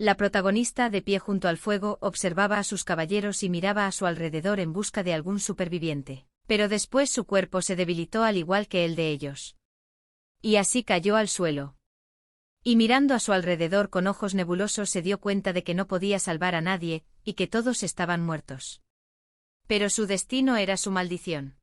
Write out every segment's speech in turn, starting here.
La protagonista, de pie junto al fuego, observaba a sus caballeros y miraba a su alrededor en busca de algún superviviente. Pero después su cuerpo se debilitó al igual que el de ellos. Y así cayó al suelo. Y mirando a su alrededor con ojos nebulosos se dio cuenta de que no podía salvar a nadie, y que todos estaban muertos. Pero su destino era su maldición.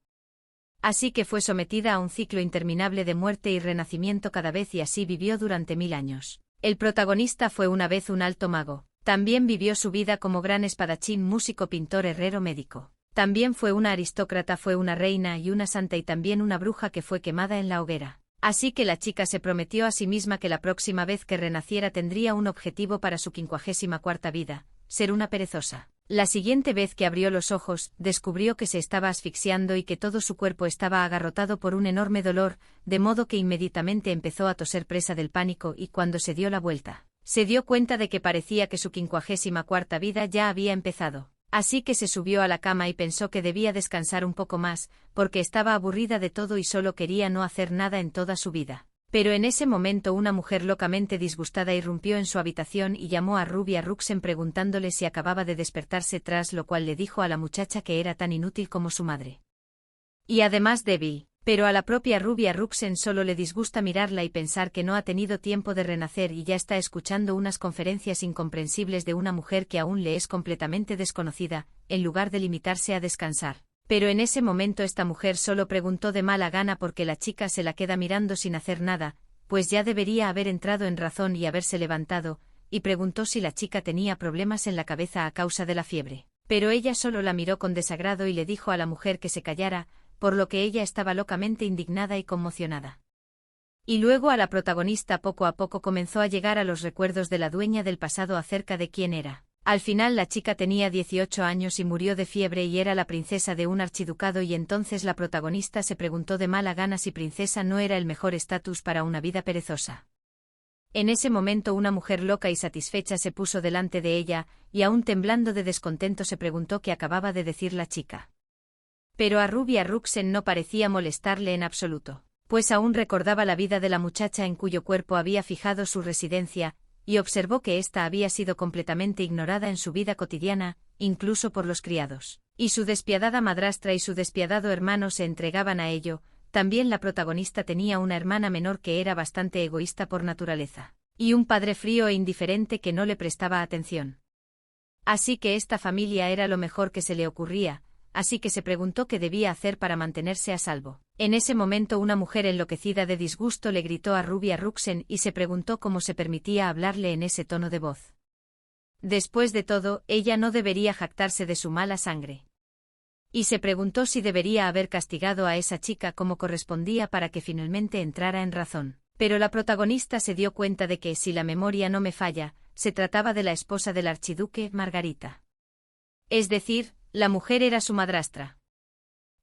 Así que fue sometida a un ciclo interminable de muerte y renacimiento cada vez y así vivió durante 1000 años. El protagonista fue una vez un alto mago. También vivió su vida como gran espadachín, músico, pintor, herrero, médico. También fue una aristócrata, fue una reina y una santa y también una bruja que fue quemada en la hoguera. Así que la chica se prometió a sí misma que la próxima vez que renaciera tendría un objetivo para su 54ª vida, ser una perezosa. La siguiente vez que abrió los ojos, descubrió que se estaba asfixiando y que todo su cuerpo estaba agarrotado por un enorme dolor, de modo que inmediatamente empezó a toser presa del pánico y cuando se dio la vuelta, se dio cuenta de que parecía que su 54ª vida ya había empezado. Así que se subió a la cama y pensó que debía descansar un poco más, porque estaba aburrida de todo y solo quería no hacer nada en toda su vida. Pero en ese momento una mujer locamente disgustada irrumpió en su habitación y llamó a Rubia Ruxen preguntándole si acababa de despertarse, tras lo cual le dijo a la muchacha que era tan inútil como su madre. Y además débil. Pero a la propia Rubia Ruxen solo le disgusta mirarla y pensar que no ha tenido tiempo de renacer y ya está escuchando unas conferencias incomprensibles de una mujer que aún le es completamente desconocida, en lugar de limitarse a descansar. Pero en ese momento esta mujer solo preguntó de mala gana porque la chica se la queda mirando sin hacer nada, pues ya debería haber entrado en razón y haberse levantado, y preguntó si la chica tenía problemas en la cabeza a causa de la fiebre. Pero ella solo la miró con desagrado y le dijo a la mujer que se callara, por lo que ella estaba locamente indignada y conmocionada. Y luego a la protagonista poco a poco comenzó a llegar a los recuerdos de la dueña del pasado acerca de quién era. Al final la chica tenía 18 años y murió de fiebre y era la princesa de un archiducado y entonces la protagonista se preguntó de mala gana si princesa no era el mejor estatus para una vida perezosa. En ese momento una mujer loca y satisfecha se puso delante de ella, y aún temblando de descontento se preguntó qué acababa de decir la chica. Pero a Rubia Ruxen no parecía molestarle en absoluto, pues aún recordaba la vida de la muchacha en cuyo cuerpo había fijado su residencia, y observó que ésta había sido completamente ignorada en su vida cotidiana, incluso por los criados, y su despiadada madrastra y su despiadado hermano se entregaban a ello. También la protagonista tenía una hermana menor que era bastante egoísta por naturaleza, y un padre frío e indiferente que no le prestaba atención. Así que esta familia era lo mejor que se le ocurría, así que se preguntó qué debía hacer para mantenerse a salvo. En ese momento una mujer enloquecida de disgusto le gritó a Rubia Ruxen y se preguntó cómo se permitía hablarle en ese tono de voz. Después de todo, ella no debería jactarse de su mala sangre. Y se preguntó si debería haber castigado a esa chica como correspondía para que finalmente entrara en razón. Pero la protagonista se dio cuenta de que, si la memoria no me falla, se trataba de la esposa del archiduque, Margarita. Es decir, la mujer era su madrastra.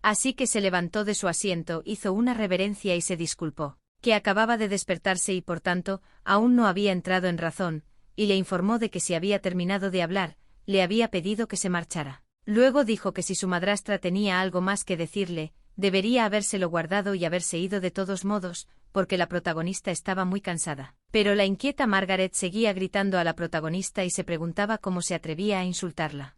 Así que se levantó de su asiento, hizo una reverencia y se disculpó, que acababa de despertarse y por tanto, aún no había entrado en razón, y le informó de que si había terminado de hablar, le había pedido que se marchara. Luego dijo que si su madrastra tenía algo más que decirle, debería habérselo guardado y haberse ido de todos modos, porque la protagonista estaba muy cansada. Pero la inquieta Margaret seguía gritando a la protagonista y se preguntaba cómo se atrevía a insultarla.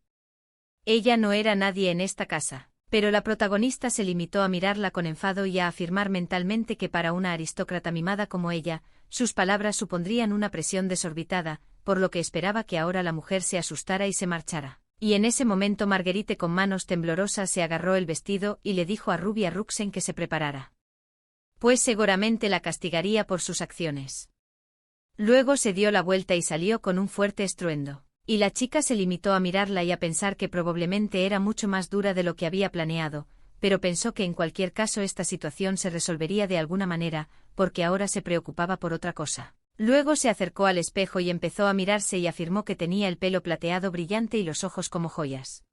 Ella no era nadie en esta casa. Pero la protagonista se limitó a mirarla con enfado y a afirmar mentalmente que para una aristócrata mimada como ella, sus palabras supondrían una presión desorbitada, por lo que esperaba que ahora la mujer se asustara y se marchara. Y en ese momento Marguerite con manos temblorosas se agarró el vestido y le dijo a Rubia Ruxen que se preparara. Pues seguramente la castigaría por sus acciones. Luego se dio la vuelta y salió con un fuerte estruendo. Y la chica se limitó a mirarla y a pensar que probablemente era mucho más dura de lo que había planeado, pero pensó que en cualquier caso esta situación se resolvería de alguna manera, porque ahora se preocupaba por otra cosa. Luego se acercó al espejo y empezó a mirarse y afirmó que tenía el pelo plateado brillante y los ojos como joyas.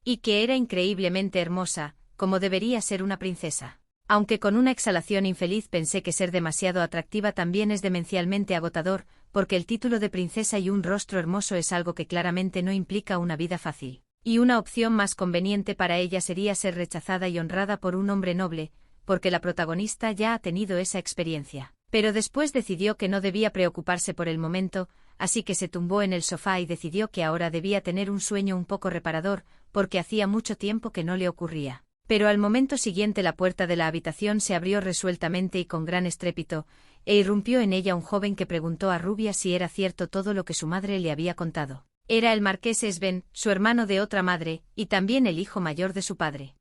Y que era increíblemente hermosa, como debería ser una princesa. Aunque con una exhalación infeliz pensé que ser demasiado atractiva también es demencialmente agotador, porque el título de princesa y un rostro hermoso es algo que claramente no implica una vida fácil. Y una opción más conveniente para ella sería ser rechazada y honrada por un hombre noble, porque la protagonista ya ha tenido esa experiencia. Pero después decidió que no debía preocuparse por el momento, así que se tumbó en el sofá y decidió que ahora debía tener un sueño un poco reparador, porque hacía mucho tiempo que no le ocurría. Pero al momento siguiente la puerta de la habitación se abrió resueltamente y con gran estrépito, e irrumpió en ella un joven que preguntó a Rubia si era cierto todo lo que su madre le había contado. Era el marqués Sven, su hermano de otra madre, y también el hijo mayor de su padre.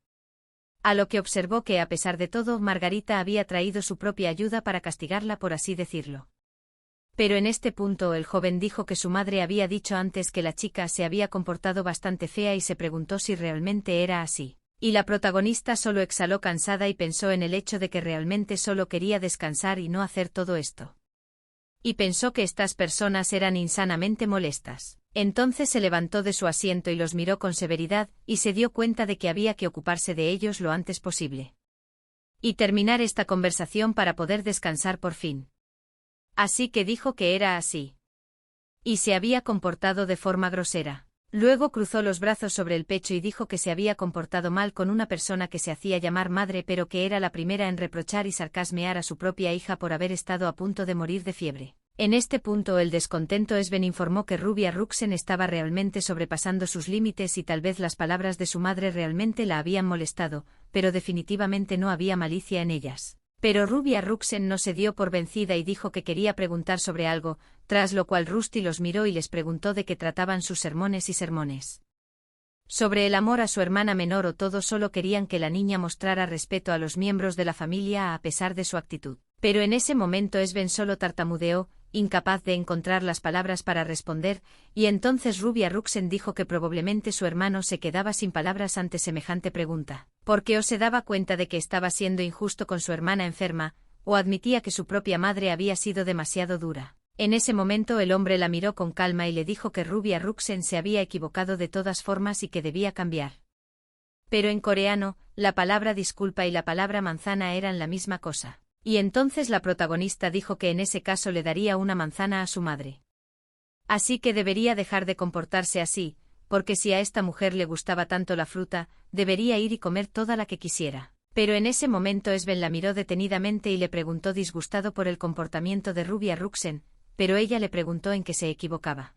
A lo que observó que a pesar de todo Margarita había traído su propia ayuda para castigarla, por así decirlo. Pero en este punto el joven dijo que su madre había dicho antes que la chica se había comportado bastante fea y se preguntó si realmente era así. Y la protagonista solo exhaló cansada y pensó en el hecho de que realmente solo quería descansar y no hacer todo esto. Y pensó que estas personas eran insanamente molestas. Entonces se levantó de su asiento y los miró con severidad, y se dio cuenta de que había que ocuparse de ellos lo antes posible. Y terminar esta conversación para poder descansar por fin. Así que dijo que era así. Y se había comportado de forma grosera. Luego cruzó los brazos sobre el pecho y dijo que se había comportado mal con una persona que se hacía llamar madre, pero que era la primera en reprochar y sarcasmear a su propia hija por haber estado a punto de morir de fiebre. En este punto el descontento Sven informó que Rubia Ruxen estaba realmente sobrepasando sus límites y tal vez las palabras de su madre realmente la habían molestado, pero definitivamente no había malicia en ellas. Pero Rubia Ruxen no se dio por vencida y dijo que quería preguntar sobre algo, tras lo cual Rusty los miró y les preguntó de qué trataban sus sermones y sermones. Sobre el amor a su hermana menor o todos solo querían que la niña mostrara respeto a los miembros de la familia a pesar de su actitud. Pero en ese momento Sven solo tartamudeó, incapaz de encontrar las palabras para responder, y entonces Rubia Ruxen dijo que probablemente su hermano se quedaba sin palabras ante semejante pregunta, porque o se daba cuenta de que estaba siendo injusto con su hermana enferma, o admitía que su propia madre había sido demasiado dura. En ese momento el hombre la miró con calma y le dijo que Rubia Ruxen se había equivocado de todas formas y que debía cambiar. Pero en coreano, la palabra disculpa y la palabra manzana eran la misma cosa. Y entonces la protagonista dijo que en ese caso le daría una manzana a su madre. Así que debería dejar de comportarse así, porque si a esta mujer le gustaba tanto la fruta, debería ir y comer toda la que quisiera. Pero en ese momento Sven la miró detenidamente y le preguntó disgustado por el comportamiento de Rubia Ruxen, pero ella le preguntó en qué se equivocaba.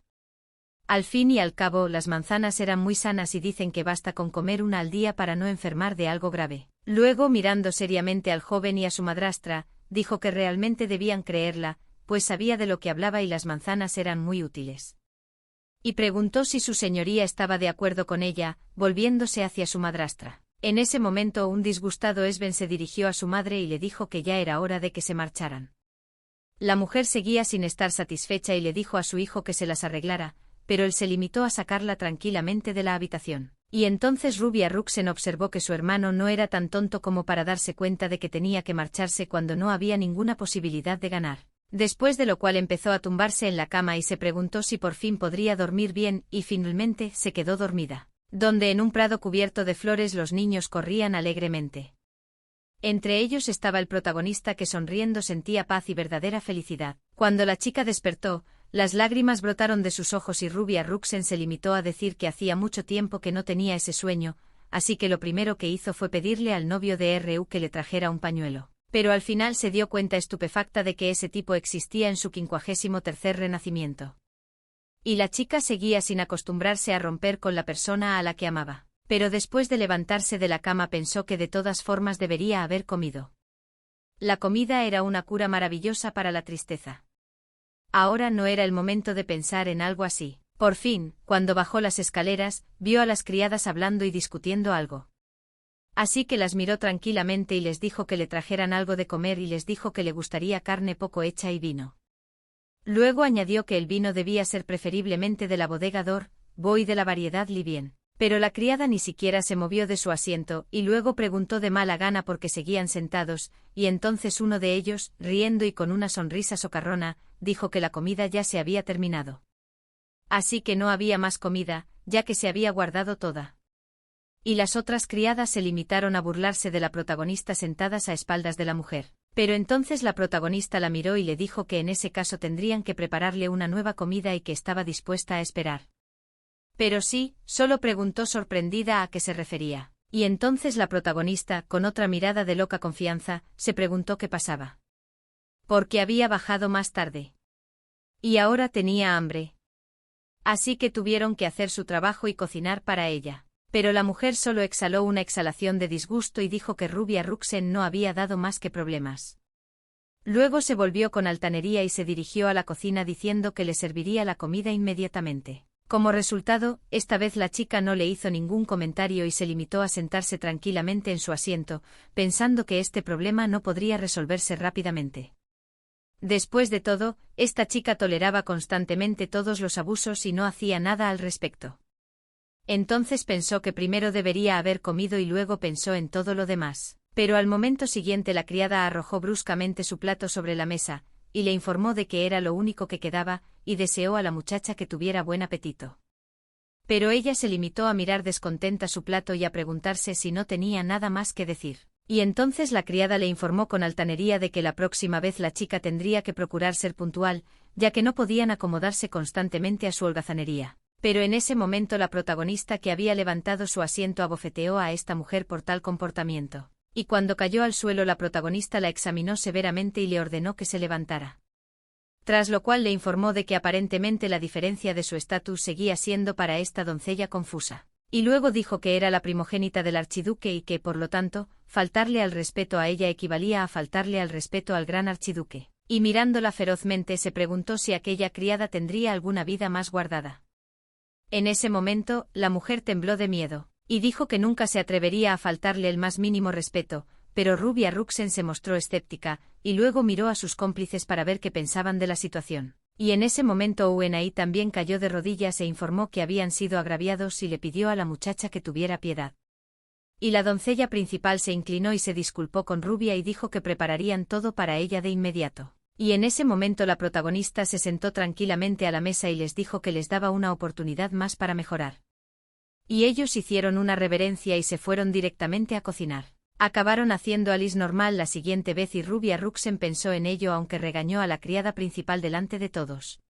Al fin y al cabo, las manzanas eran muy sanas y dicen que basta con comer una al día para no enfermar de algo grave. Luego, mirando seriamente al joven y a su madrastra, dijo que realmente debían creerla, pues sabía de lo que hablaba y las manzanas eran muy útiles. Y preguntó si su señoría estaba de acuerdo con ella, volviéndose hacia su madrastra. En ese momento un disgustado Sven se dirigió a su madre y le dijo que ya era hora de que se marcharan. La mujer seguía sin estar satisfecha y le dijo a su hijo que se las arreglara, pero él se limitó a sacarla tranquilamente de la habitación. Y entonces Rubia Ruxen observó que su hermano no era tan tonto como para darse cuenta de que tenía que marcharse cuando no había ninguna posibilidad de ganar. Después de lo cual empezó a tumbarse en la cama y se preguntó si por fin podría dormir bien, y finalmente se quedó dormida. Donde en un prado cubierto de flores los niños corrían alegremente. Entre ellos estaba el protagonista que sonriendo sentía paz y verdadera felicidad. Cuando la chica despertó, las lágrimas brotaron de sus ojos y Rubia Ruxen se limitó a decir que hacía mucho tiempo que no tenía ese sueño, así que lo primero que hizo fue pedirle al novio de R.U. que le trajera un pañuelo. Pero al final se dio cuenta estupefacta de que ese tipo existía en su 53º renacimiento. Y la chica seguía sin acostumbrarse a romper con la persona a la que amaba. Pero después de levantarse de la cama pensó que de todas formas debería haber comido. La comida era una cura maravillosa para la tristeza. Ahora no era el momento de pensar en algo así. Por fin, cuando bajó las escaleras, vio a las criadas hablando y discutiendo algo. Así que las miró tranquilamente y les dijo que le trajeran algo de comer y les dijo que le gustaría carne poco hecha y vino. Luego añadió que el vino debía ser preferiblemente de la bodega d'Or, Boy de la variedad Livien. Pero la criada ni siquiera se movió de su asiento, y luego preguntó de mala gana por qué seguían sentados, y entonces uno de ellos, riendo y con una sonrisa socarrona, dijo que la comida ya se había terminado. Así que no había más comida, ya que se había guardado toda. Y las otras criadas se limitaron a burlarse de la protagonista sentadas a espaldas de la mujer. Pero entonces la protagonista la miró y le dijo que en ese caso tendrían que prepararle una nueva comida y que estaba dispuesta a esperar. Pero sí, solo preguntó sorprendida a qué se refería. Y entonces la protagonista, con otra mirada de loca confianza, se preguntó qué pasaba. ¿Por qué había bajado más tarde? Y ahora tenía hambre. Así que tuvieron que hacer su trabajo y cocinar para ella. Pero la mujer solo exhaló una exhalación de disgusto y dijo que Rubia Ruxen no había dado más que problemas. Luego se volvió con altanería y se dirigió a la cocina diciendo que le serviría la comida inmediatamente. Como resultado, esta vez la chica no le hizo ningún comentario y se limitó a sentarse tranquilamente en su asiento, pensando que este problema no podría resolverse rápidamente. Después de todo, esta chica toleraba constantemente todos los abusos y no hacía nada al respecto. Entonces pensó que primero debería haber comido y luego pensó en todo lo demás. Pero al momento siguiente la criada arrojó bruscamente su plato sobre la mesa, y le informó de que era lo único que quedaba, y deseó a la muchacha que tuviera buen apetito. Pero ella se limitó a mirar descontenta su plato y a preguntarse si no tenía nada más que decir. Y entonces la criada le informó con altanería de que la próxima vez la chica tendría que procurar ser puntual, ya que no podían acomodarse constantemente a su holgazanería. Pero en ese momento la protagonista que había levantado su asiento abofeteó a esta mujer por tal comportamiento. Y cuando cayó al suelo la protagonista la examinó severamente y le ordenó que se levantara. Tras lo cual le informó de que aparentemente la diferencia de su estatus seguía siendo para esta doncella confusa. Y luego dijo que era la primogénita del archiduque y que, por lo tanto, faltarle al respeto a ella equivalía a faltarle al respeto al gran archiduque. Y mirándola ferozmente se preguntó si aquella criada tendría alguna vida más guardada. En ese momento, la mujer tembló de miedo. Y dijo que nunca se atrevería a faltarle el más mínimo respeto, pero Rubia Ruxen se mostró escéptica, y luego miró a sus cómplices para ver qué pensaban de la situación. Y en ese momento Uenai también cayó de rodillas e informó que habían sido agraviados y le pidió a la muchacha que tuviera piedad. Y la doncella principal se inclinó y se disculpó con Rubia y dijo que prepararían todo para ella de inmediato. Y en ese momento la protagonista se sentó tranquilamente a la mesa y les dijo que les daba una oportunidad más para mejorar. Y ellos hicieron una reverencia y se fueron directamente a cocinar. Acabaron haciendo Alice normal la siguiente vez y Rubia Ruxen pensó en ello aunque regañó a la criada principal delante de todos.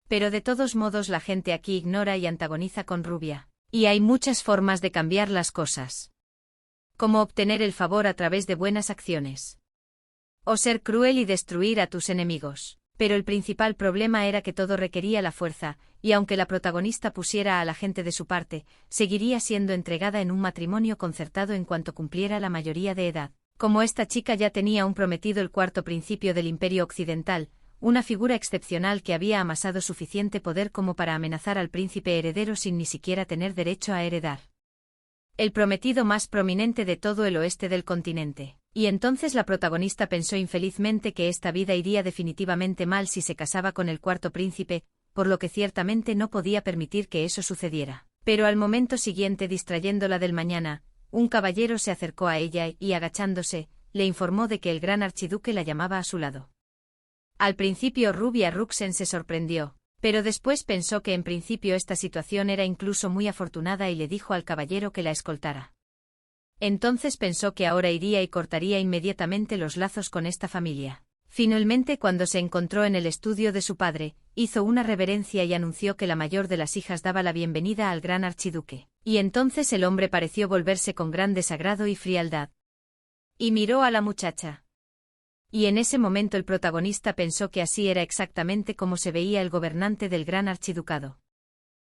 Pero de todos modos la gente aquí ignora y antagoniza con Rubia. Y hay muchas formas de cambiar las cosas. Como obtener el favor a través de buenas acciones. O ser cruel y destruir a tus enemigos. Pero el principal problema era que todo requería la fuerza, y aunque la protagonista pusiera a la gente de su parte, seguiría siendo entregada en un matrimonio concertado en cuanto cumpliera la mayoría de edad. Como esta chica ya tenía un prometido, el cuarto principio del Imperio Occidental, una figura excepcional que había amasado suficiente poder como para amenazar al príncipe heredero sin ni siquiera tener derecho a heredar. El prometido más prominente de todo el oeste del continente. Y entonces la protagonista pensó infelizmente que esta vida iría definitivamente mal si se casaba con el cuarto príncipe, por lo que ciertamente no podía permitir que eso sucediera. Pero al momento siguiente, distrayéndola del mañana, un caballero se acercó a ella y, agachándose, le informó de que el gran archiduque la llamaba a su lado. Al principio Rubia Ruxen se sorprendió, pero después pensó que en principio esta situación era incluso muy afortunada y le dijo al caballero que la escoltara. Entonces pensó que ahora iría y cortaría inmediatamente los lazos con esta familia. Finalmente, cuando se encontró en el estudio de su padre, hizo una reverencia y anunció que la mayor de las hijas daba la bienvenida al gran archiduque. Y entonces el hombre pareció volverse con gran desagrado y frialdad. Y miró a la muchacha. Y en ese momento el protagonista pensó que así era exactamente como se veía el gobernante del gran archiducado.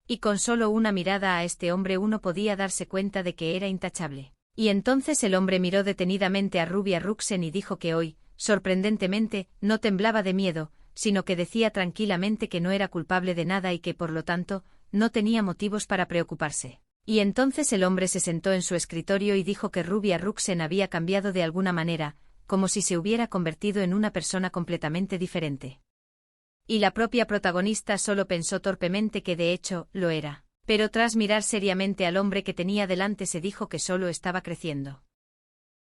Y con solo una mirada a este hombre uno podía darse cuenta de que era intachable. Y entonces el hombre miró detenidamente a Rubia Ruxen y dijo que hoy, sorprendentemente, no temblaba de miedo, sino que decía tranquilamente que no era culpable de nada y que por lo tanto, no tenía motivos para preocuparse. Y entonces el hombre se sentó en su escritorio y dijo que Rubia Ruxen había cambiado de alguna manera, como si se hubiera convertido en una persona completamente diferente. Y la propia protagonista solo pensó torpemente que de hecho, lo era. Pero tras mirar seriamente al hombre que tenía delante se dijo que solo estaba creciendo.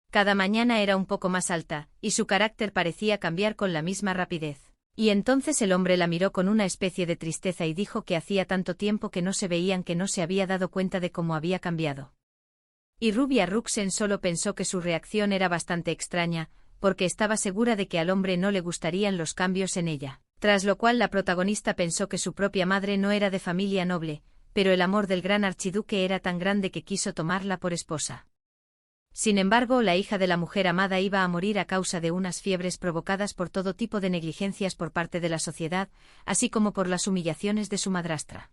Cada mañana era un poco más alta, y su carácter parecía cambiar con la misma rapidez. Y entonces el hombre la miró con una especie de tristeza y dijo que hacía tanto tiempo que no se veían que no se había dado cuenta de cómo había cambiado. Y Rubia Ruxen solo pensó que su reacción era bastante extraña, porque estaba segura de que al hombre no le gustarían los cambios en ella. Tras lo cual la protagonista pensó que su propia madre no era de familia noble, pero el amor del gran archiduque era tan grande que quiso tomarla por esposa. Sin embargo, la hija de la mujer amada iba a morir a causa de unas fiebres provocadas por todo tipo de negligencias por parte de la sociedad, así como por las humillaciones de su madrastra.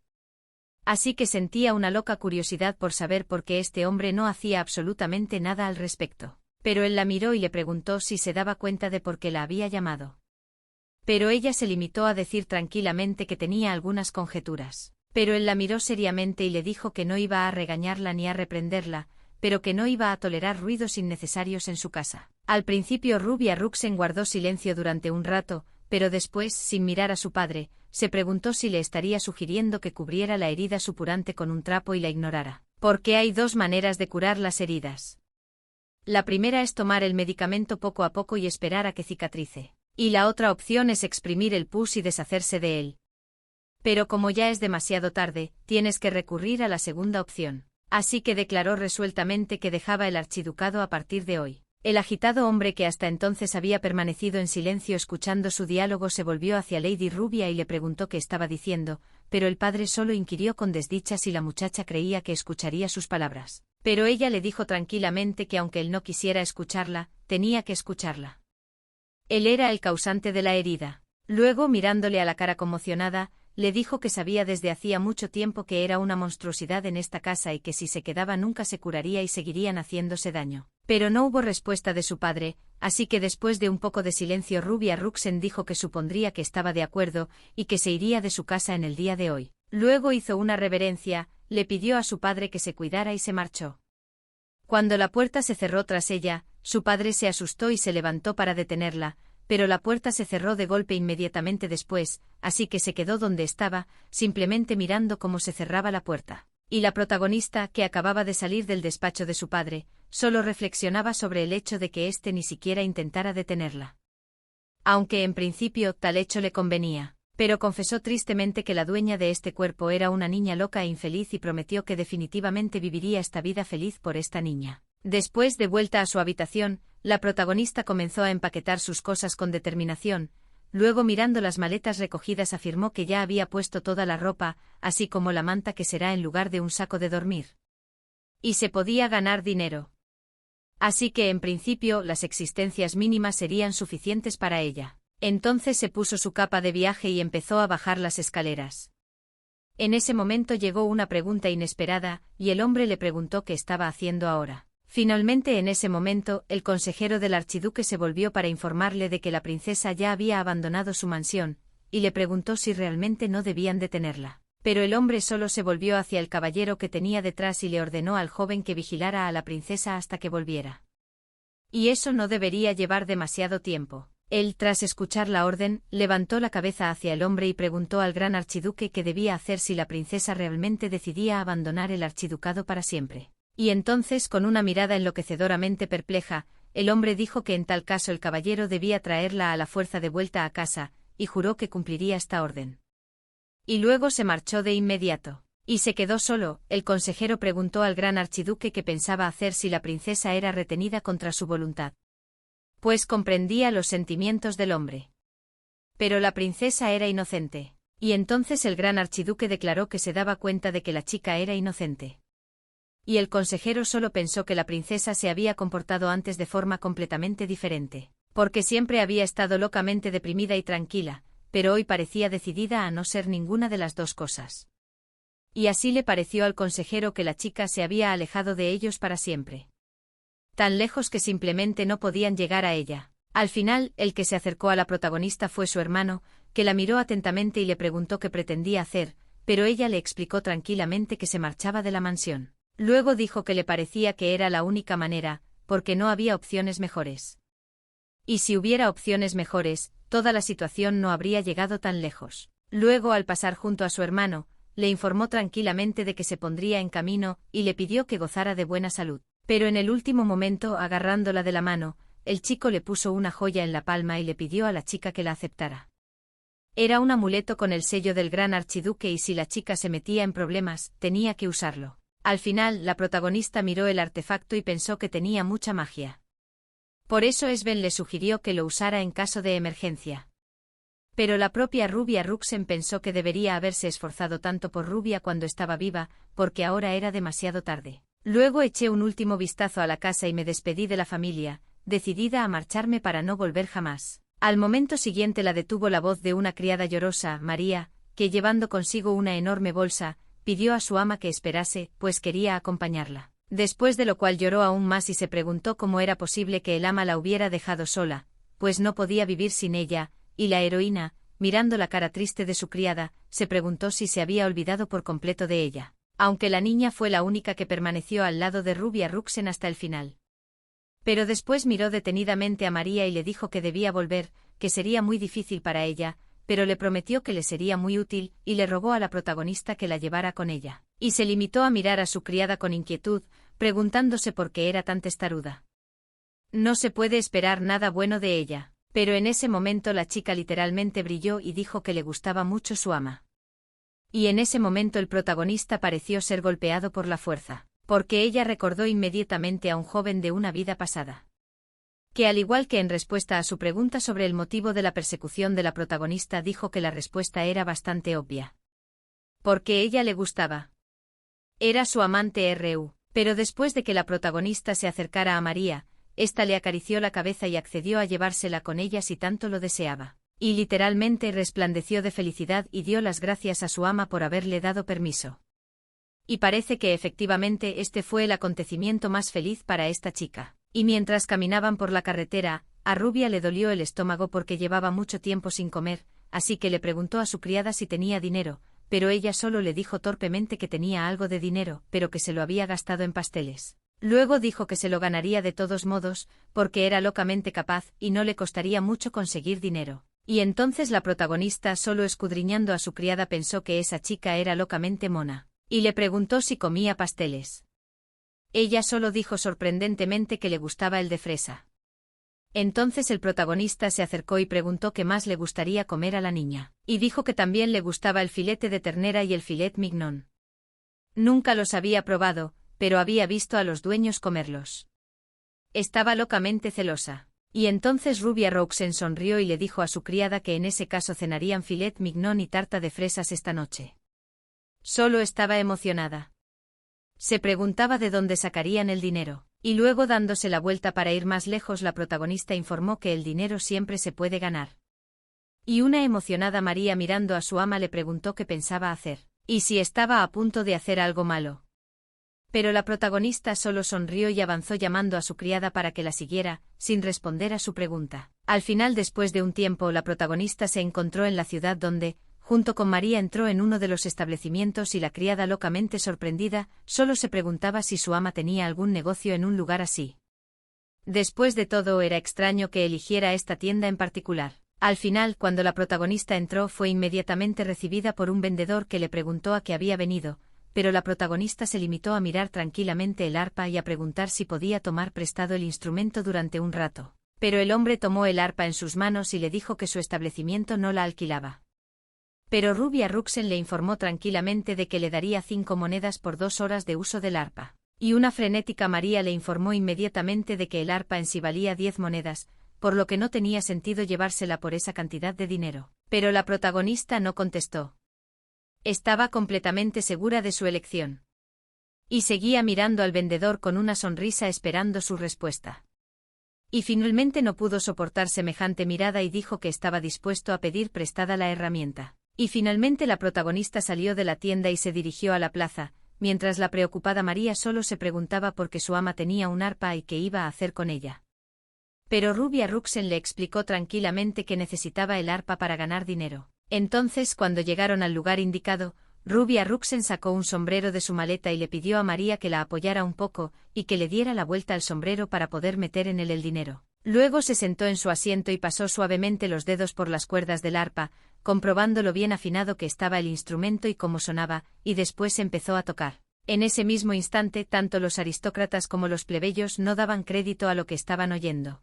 Así que sentía una loca curiosidad por saber por qué este hombre no hacía absolutamente nada al respecto. Pero él la miró y le preguntó si se daba cuenta de por qué la había llamado. Pero ella se limitó a decir tranquilamente que tenía algunas conjeturas. Pero él la miró seriamente y le dijo que no iba a regañarla ni a reprenderla, pero que no iba a tolerar ruidos innecesarios en su casa. Al principio Rubia Ruxen guardó silencio durante un rato, pero después, sin mirar a su padre, se preguntó si le estaría sugiriendo que cubriera la herida supurante con un trapo y la ignorara. Porque hay dos maneras de curar las heridas. La primera es tomar el medicamento poco a poco y esperar a que cicatrice. Y la otra opción es exprimir el pus y deshacerse de él. Pero como ya es demasiado tarde, tienes que recurrir a la segunda opción. Así que declaró resueltamente que dejaba el archiducado a partir de hoy. El agitado hombre que hasta entonces había permanecido en silencio escuchando su diálogo se volvió hacia Lady Rubia y le preguntó qué estaba diciendo, pero el padre solo inquirió con desdicha si la muchacha creía que escucharía sus palabras. Pero ella le dijo tranquilamente que aunque él no quisiera escucharla, tenía que escucharla. Él era el causante de la herida. Luego, mirándole a la cara conmocionada, le dijo que sabía desde hacía mucho tiempo que era una monstruosidad en esta casa y que si se quedaba nunca se curaría y seguirían haciéndose daño. Pero no hubo respuesta de su padre, así que después de un poco de silencio Rubia Ruxen dijo que supondría que estaba de acuerdo y que se iría de su casa en el día de hoy. Luego hizo una reverencia, le pidió a su padre que se cuidara y se marchó. Cuando la puerta se cerró tras ella, su padre se asustó y se levantó para detenerla, pero la puerta se cerró de golpe inmediatamente después, así que se quedó donde estaba, simplemente mirando cómo se cerraba la puerta. Y la protagonista, que acababa de salir del despacho de su padre, solo reflexionaba sobre el hecho de que éste ni siquiera intentara detenerla. Aunque en principio tal hecho le convenía, pero confesó tristemente que la dueña de este cuerpo era una niña loca e infeliz y prometió que definitivamente viviría esta vida feliz por esta niña. Después de vuelta a su habitación, la protagonista comenzó a empaquetar sus cosas con determinación. Luego, mirando las maletas recogidas, afirmó que ya había puesto toda la ropa, así como la manta que será en lugar de un saco de dormir. Y se podía ganar dinero. Así que en principio las existencias mínimas serían suficientes para ella. Entonces se puso su capa de viaje y empezó a bajar las escaleras. En ese momento llegó una pregunta inesperada, y el hombre le preguntó qué estaba haciendo ahora. Finalmente, en ese momento, el consejero del archiduque se volvió para informarle de que la princesa ya había abandonado su mansión, y le preguntó si realmente no debían detenerla. Pero el hombre solo se volvió hacia el caballero que tenía detrás y le ordenó al joven que vigilara a la princesa hasta que volviera. Y eso no debería llevar demasiado tiempo. Él, tras escuchar la orden, levantó la cabeza hacia el hombre y preguntó al gran archiduque qué debía hacer si la princesa realmente decidía abandonar el archiducado para siempre. Y entonces, con una mirada enloquecedoramente perpleja, el hombre dijo que en tal caso el caballero debía traerla a la fuerza de vuelta a casa, y juró que cumpliría esta orden. Y luego se marchó de inmediato. Y se quedó solo. El consejero preguntó al gran archiduque qué pensaba hacer si la princesa era retenida contra su voluntad. Pues comprendía los sentimientos del hombre. Pero la princesa era inocente. Y entonces el gran archiduque declaró que se daba cuenta de que la chica era inocente. Y el consejero solo pensó que la princesa se había comportado antes de forma completamente diferente, porque siempre había estado locamente deprimida y tranquila, pero hoy parecía decidida a no ser ninguna de las dos cosas. Y así le pareció al consejero que la chica se había alejado de ellos para siempre. Tan lejos que simplemente no podían llegar a ella. Al final, el que se acercó a la protagonista fue su hermano, que la miró atentamente y le preguntó qué pretendía hacer, pero ella le explicó tranquilamente que se marchaba de la mansión. Luego dijo que le parecía que era la única manera, porque no había opciones mejores. Y si hubiera opciones mejores, toda la situación no habría llegado tan lejos. Luego, al pasar junto a su hermano, le informó tranquilamente de que se pondría en camino y le pidió que gozara de buena salud. Pero en el último momento, agarrándola de la mano, el chico le puso una joya en la palma y le pidió a la chica que la aceptara. Era un amuleto con el sello del gran archiduque y si la chica se metía en problemas, tenía que usarlo. Al final, la protagonista miró el artefacto y pensó que tenía mucha magia. Por eso Sven le sugirió que lo usara en caso de emergencia. Pero la propia Rubia Ruxen pensó que debería haberse esforzado tanto por Rubia cuando estaba viva, porque ahora era demasiado tarde. Luego eché un último vistazo a la casa y me despedí de la familia, decidida a marcharme para no volver jamás. Al momento siguiente la detuvo la voz de una criada llorosa, María, que llevando consigo una enorme bolsa, pidió a su ama que esperase, pues quería acompañarla. Después de lo cual lloró aún más y se preguntó cómo era posible que el ama la hubiera dejado sola, pues no podía vivir sin ella, y la heroína, mirando la cara triste de su criada, se preguntó si se había olvidado por completo de ella, aunque la niña fue la única que permaneció al lado de Rubia Ruxen hasta el final. Pero después miró detenidamente a María y le dijo que debía volver, que sería muy difícil para ella, pero le prometió que le sería muy útil, y le rogó a la protagonista que la llevara con ella, y se limitó a mirar a su criada con inquietud, preguntándose por qué era tan testaruda. No se puede esperar nada bueno de ella, pero en ese momento la chica literalmente brilló y dijo que le gustaba mucho su ama. Y en ese momento el protagonista pareció ser golpeado por la fuerza, porque ella recordó inmediatamente a un joven de una vida pasada, que al igual que en respuesta a su pregunta sobre el motivo de la persecución de la protagonista dijo que la respuesta era bastante obvia. Porque ella le gustaba. Era su amante R.U. Pero después de que la protagonista se acercara a María, ésta le acarició la cabeza y accedió a llevársela con ella si tanto lo deseaba. Y literalmente resplandeció de felicidad y dio las gracias a su ama por haberle dado permiso. Y parece que efectivamente este fue el acontecimiento más feliz para esta chica. Y mientras caminaban por la carretera, a Rubia le dolió el estómago porque llevaba mucho tiempo sin comer, así que le preguntó a su criada si tenía dinero, pero ella solo le dijo torpemente que tenía algo de dinero, pero que se lo había gastado en pasteles. Luego dijo que se lo ganaría de todos modos, porque era locamente capaz y no le costaría mucho conseguir dinero. Y entonces la protagonista, solo escudriñando a su criada, pensó que esa chica era locamente mona, y le preguntó si comía pasteles. Ella solo dijo sorprendentemente que le gustaba el de fresa. Entonces el protagonista se acercó y preguntó qué más le gustaría comer a la niña, y dijo que también le gustaba el filete de ternera y el filet mignon. Nunca los había probado, pero había visto a los dueños comerlos. Estaba locamente celosa. Y entonces Rubia Ruxen sonrió y le dijo a su criada que en ese caso cenarían filet mignon y tarta de fresas esta noche. Solo estaba emocionada. Se preguntaba de dónde sacarían el dinero, y luego dándose la vuelta para ir más lejos la protagonista informó que el dinero siempre se puede ganar. Y una emocionada María mirando a su ama le preguntó qué pensaba hacer, y si estaba a punto de hacer algo malo. Pero la protagonista solo sonrió y avanzó llamando a su criada para que la siguiera, sin responder a su pregunta. Al final, después de un tiempo, la protagonista se encontró en la ciudad donde, junto con María, entró en uno de los establecimientos y la criada, locamente sorprendida, solo se preguntaba si su ama tenía algún negocio en un lugar así. Después de todo, era extraño que eligiera esta tienda en particular. Al final, cuando la protagonista entró, fue inmediatamente recibida por un vendedor que le preguntó a qué había venido, pero la protagonista se limitó a mirar tranquilamente el arpa y a preguntar si podía tomar prestado el instrumento durante un rato. Pero el hombre tomó el arpa en sus manos y le dijo que su establecimiento no la alquilaba. Pero Rubia Ruxen le informó tranquilamente de que le daría 5 monedas por 2 horas de uso del arpa. Y una frenética María le informó inmediatamente de que el arpa en sí valía 10 monedas, por lo que no tenía sentido llevársela por esa cantidad de dinero. Pero la protagonista no contestó. Estaba completamente segura de su elección. Y seguía mirando al vendedor con una sonrisa esperando su respuesta. Y finalmente no pudo soportar semejante mirada y dijo que estaba dispuesto a pedir prestada la herramienta. Y finalmente la protagonista salió de la tienda y se dirigió a la plaza, mientras la preocupada María solo se preguntaba por qué su ama tenía un arpa y qué iba a hacer con ella. Pero Rubia Ruxen le explicó tranquilamente que necesitaba el arpa para ganar dinero. Entonces, cuando llegaron al lugar indicado, Rubia Ruxen sacó un sombrero de su maleta y le pidió a María que la apoyara un poco y que le diera la vuelta al sombrero para poder meter en él el dinero. Luego se sentó en su asiento y pasó suavemente los dedos por las cuerdas del arpa, comprobando lo bien afinado que estaba el instrumento y cómo sonaba, y después empezó a tocar. En ese mismo instante, tanto los aristócratas como los plebeyos no daban crédito a lo que estaban oyendo.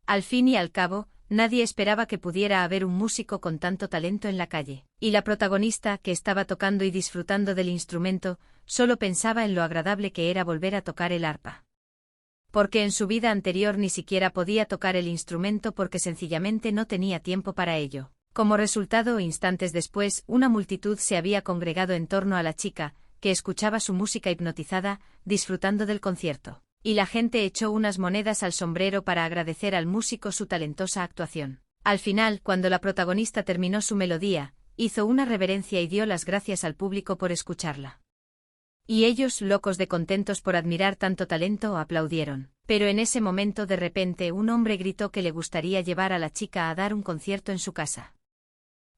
Al fin y al cabo, nadie esperaba que pudiera haber un músico con tanto talento en la calle, y la protagonista, que estaba tocando y disfrutando del instrumento, solo pensaba en lo agradable que era volver a tocar el arpa. Porque en su vida anterior ni siquiera podía tocar el instrumento porque sencillamente no tenía tiempo para ello. Como resultado, instantes después, una multitud se había congregado en torno a la chica, que escuchaba su música hipnotizada, disfrutando del concierto. Y la gente echó unas monedas al sombrero para agradecer al músico su talentosa actuación. Al final, cuando la protagonista terminó su melodía, hizo una reverencia y dio las gracias al público por escucharla. Y ellos, locos de contentos por admirar tanto talento, aplaudieron. Pero en ese momento de repente un hombre gritó que le gustaría llevar a la chica a dar un concierto en su casa.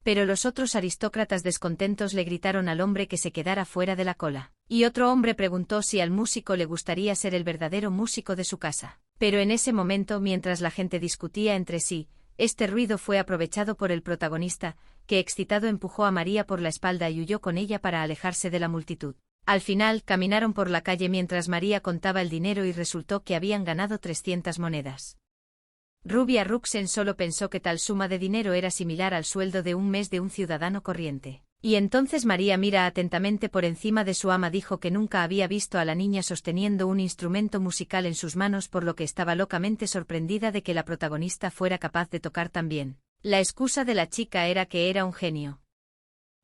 Pero los otros aristócratas descontentos le gritaron al hombre que se quedara fuera de la cola. Y otro hombre preguntó si al músico le gustaría ser el verdadero músico de su casa. Pero en ese momento, mientras la gente discutía entre sí, este ruido fue aprovechado por el protagonista, que excitado empujó a María por la espalda y huyó con ella para alejarse de la multitud. Al final, caminaron por la calle mientras María contaba el dinero y resultó que habían ganado 300 monedas. Rubia Ruxen solo pensó que tal suma de dinero era similar al sueldo de un mes de un ciudadano corriente. Y entonces María, mira atentamente por encima de su ama, dijo que nunca había visto a la niña sosteniendo un instrumento musical en sus manos, por lo que estaba locamente sorprendida de que la protagonista fuera capaz de tocar tan bien. La excusa de la chica era que era un genio.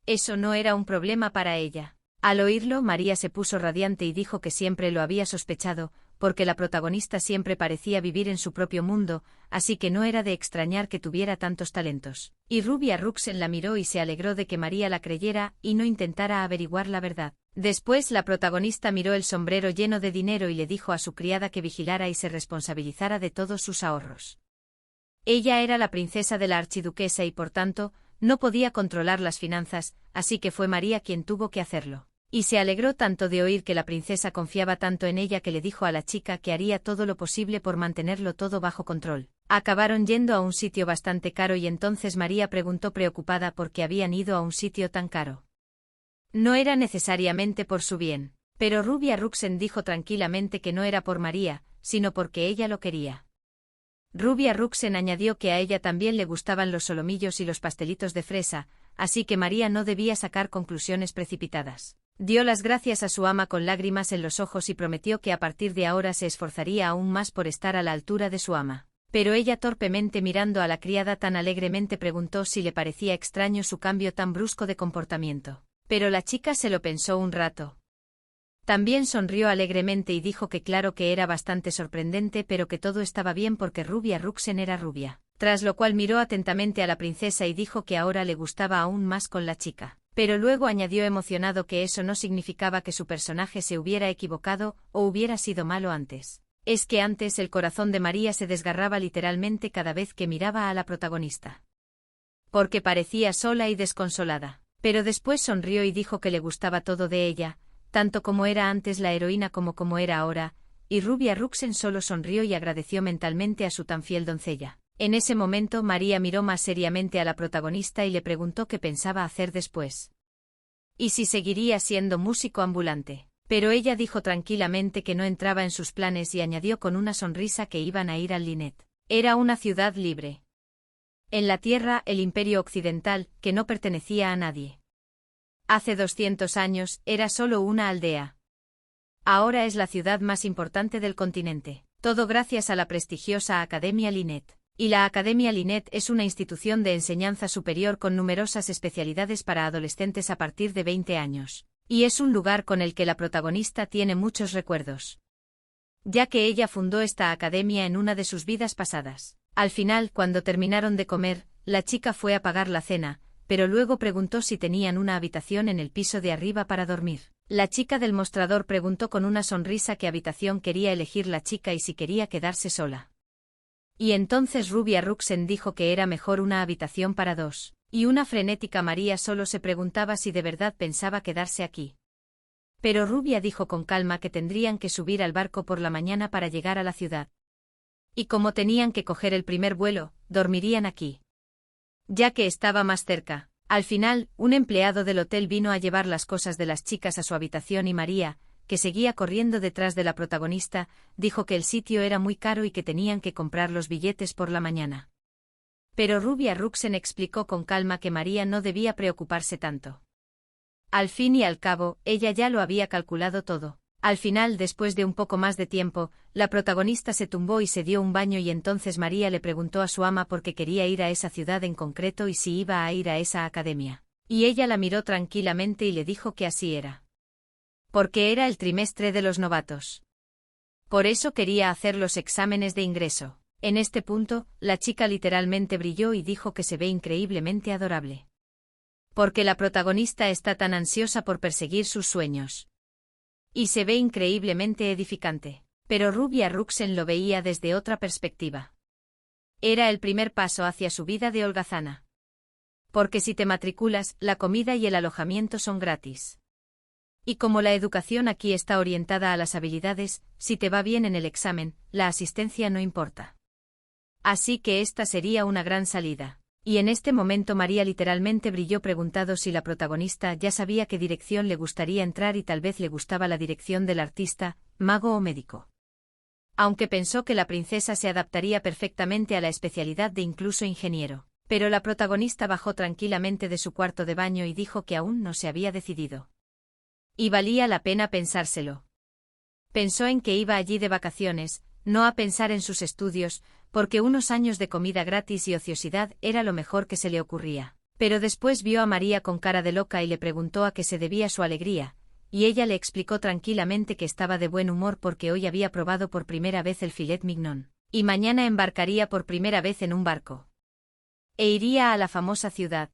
Eso no era un problema para ella. Al oírlo, María se puso radiante y dijo que siempre lo había sospechado, porque la protagonista siempre parecía vivir en su propio mundo, así que no era de extrañar que tuviera tantos talentos. Y Rubia Ruxen la miró y se alegró de que María la creyera y no intentara averiguar la verdad. Después la protagonista miró el sombrero lleno de dinero y le dijo a su criada que vigilara y se responsabilizara de todos sus ahorros. Ella era la princesa de la archiduquesa y por tanto, no podía controlar las finanzas, así que fue María quien tuvo que hacerlo. Y se alegró tanto de oír que la princesa confiaba tanto en ella que le dijo a la chica que haría todo lo posible por mantenerlo todo bajo control. Acabaron yendo a un sitio bastante caro y entonces María preguntó preocupada por qué habían ido a un sitio tan caro. No era necesariamente por su bien, pero Rubia Ruxen dijo tranquilamente que no era por María, sino porque ella lo quería. Rubia Ruxen añadió que a ella también le gustaban los solomillos y los pastelitos de fresa, así que María no debía sacar conclusiones precipitadas. Dio las gracias a su ama con lágrimas en los ojos y prometió que a partir de ahora se esforzaría aún más por estar a la altura de su ama. Pero ella, torpemente mirando a la criada tan alegremente, preguntó si le parecía extraño su cambio tan brusco de comportamiento. Pero la chica se lo pensó un rato. También sonrió alegremente y dijo que claro que era bastante sorprendente, pero que todo estaba bien porque Rubia Ruxen era rubia. Tras lo cual miró atentamente a la princesa y dijo que ahora le gustaba aún más con la chica. Pero luego añadió emocionado que eso no significaba que su personaje se hubiera equivocado o hubiera sido malo antes. Es que antes el corazón de María se desgarraba literalmente cada vez que miraba a la protagonista. Porque parecía sola y desconsolada. Pero después sonrió y dijo que le gustaba todo de ella, tanto como era antes la heroína como era ahora, y Rubia Ruxen solo sonrió y agradeció mentalmente a su tan fiel doncella. En ese momento María miró más seriamente a la protagonista y le preguntó qué pensaba hacer después. Y si seguiría siendo músico ambulante. Pero ella dijo tranquilamente que no entraba en sus planes y añadió con una sonrisa que iban a ir al Linet. Era una ciudad libre. En la tierra, el Imperio Occidental, que no pertenecía a nadie. Hace 200 años, era solo una aldea. Ahora es la ciudad más importante del continente. Todo gracias a la prestigiosa Academia Linet. Y la Academia Linet es una institución de enseñanza superior con numerosas especialidades para adolescentes a partir de 20 años. Y es un lugar con el que la protagonista tiene muchos recuerdos. Ya que ella fundó esta academia en una de sus vidas pasadas. Al final, cuando terminaron de comer, la chica fue a pagar la cena, pero luego preguntó si tenían una habitación en el piso de arriba para dormir. La chica del mostrador preguntó con una sonrisa qué habitación quería elegir la chica y si quería quedarse sola. Y entonces Rubia Ruxen dijo que era mejor una habitación para dos, y una frenética María solo se preguntaba si de verdad pensaba quedarse aquí. Pero Rubia dijo con calma que tendrían que subir al barco por la mañana para llegar a la ciudad. Y como tenían que coger el primer vuelo, dormirían aquí. Ya que estaba más cerca. Al final, un empleado del hotel vino a llevar las cosas de las chicas a su habitación y María, que seguía corriendo detrás de la protagonista, dijo que el sitio era muy caro y que tenían que comprar los billetes por la mañana. Pero Rubia Ruxen explicó con calma que María no debía preocuparse tanto. Al fin y al cabo, ella ya lo había calculado todo. Al final, después de un poco más de tiempo, la protagonista se tumbó y se dio un baño y entonces María le preguntó a su ama por qué quería ir a esa ciudad en concreto y si iba a ir a esa academia. Y ella la miró tranquilamente y le dijo que así era. porque era el trimestre de los novatos. Por eso quería hacer los exámenes de ingreso. En este punto, la chica literalmente brilló y dijo que se ve increíblemente adorable. Porque la protagonista está tan ansiosa por perseguir sus sueños. Y se ve increíblemente edificante. Pero Rubia Ruxen lo veía desde otra perspectiva. Era el primer paso hacia su vida de holgazana. Porque si te matriculas, la comida y el alojamiento son gratis. Y como la educación aquí está orientada a las habilidades, si te va bien en el examen, la asistencia no importa. Así que esta sería una gran salida. Y en este momento María literalmente brilló preguntando si la protagonista ya sabía qué dirección le gustaría entrar y tal vez le gustaba la dirección del artista, mago o médico. Aunque pensó que la princesa se adaptaría perfectamente a la especialidad de incluso ingeniero. Pero la protagonista bajó tranquilamente de su cuarto de baño y dijo que aún no se había decidido. Y valía la pena pensárselo. Pensó en que iba allí de vacaciones, no a pensar en sus estudios, porque unos años de comida gratis y ociosidad era lo mejor que se le ocurría. Pero después vio a María con cara de loca y le preguntó a qué se debía su alegría, y ella le explicó tranquilamente que estaba de buen humor porque hoy había probado por primera vez el filet mignon, y mañana embarcaría por primera vez en un barco. E iría a la famosa ciudad.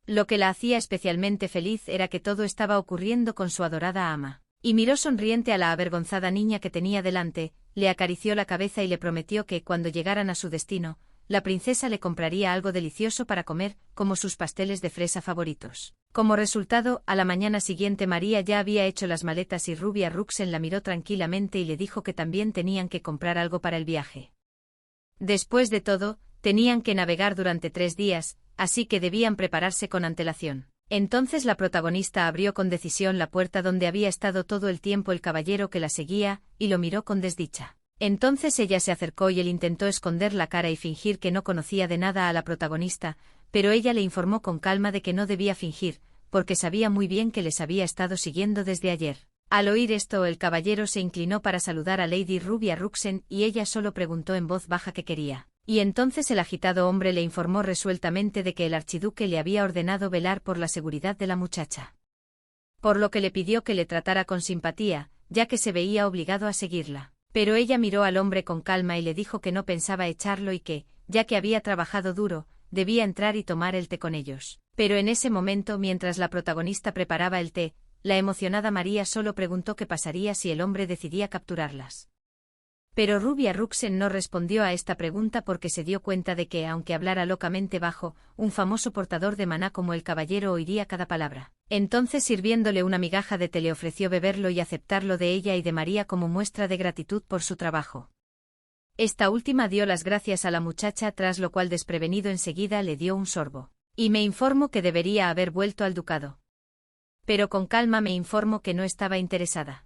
Lo que la hacía especialmente feliz era que todo estaba ocurriendo con su adorada ama. Y miró sonriente a la avergonzada niña que tenía delante, le acarició la cabeza y le prometió que, cuando llegaran a su destino, la princesa le compraría algo delicioso para comer, como sus pasteles de fresa favoritos. Como resultado, a la mañana siguiente María ya había hecho las maletas y Rubia Ruxen la miró tranquilamente y le dijo que también tenían que comprar algo para el viaje. Después de todo, tenían que navegar durante 3 días, así que debían prepararse con antelación. Entonces la protagonista abrió con decisión la puerta donde había estado todo el tiempo el caballero que la seguía, y lo miró con desdicha. Entonces ella se acercó y él intentó esconder la cara y fingir que no conocía de nada a la protagonista, pero ella le informó con calma de que no debía fingir, porque sabía muy bien que les había estado siguiendo desde ayer. Al oír esto el caballero se inclinó para saludar a Lady Rubia Ruxen y ella solo preguntó en voz baja qué quería. Y entonces el agitado hombre le informó resueltamente de que el archiduque le había ordenado velar por la seguridad de la muchacha. Por lo que le pidió que le tratara con simpatía, ya que se veía obligado a seguirla. Pero ella miró al hombre con calma y le dijo que no pensaba echarlo y que, ya que había trabajado duro, debía entrar y tomar el té con ellos. Pero en ese momento, mientras la protagonista preparaba el té, la emocionada María solo preguntó qué pasaría si el hombre decidía capturarlas. Pero Rubia Ruxen no respondió a esta pregunta porque se dio cuenta de que, aunque hablara locamente bajo, un famoso portador de maná como el caballero oiría cada palabra. Entonces, sirviéndole una migaja de té, le ofreció beberlo y aceptarlo de ella y de María como muestra de gratitud por su trabajo. Esta última dio las gracias a la muchacha, tras lo cual desprevenido enseguida le dio un sorbo. Y me informo que debería haber vuelto al ducado. Pero con calma me informo que no estaba interesada.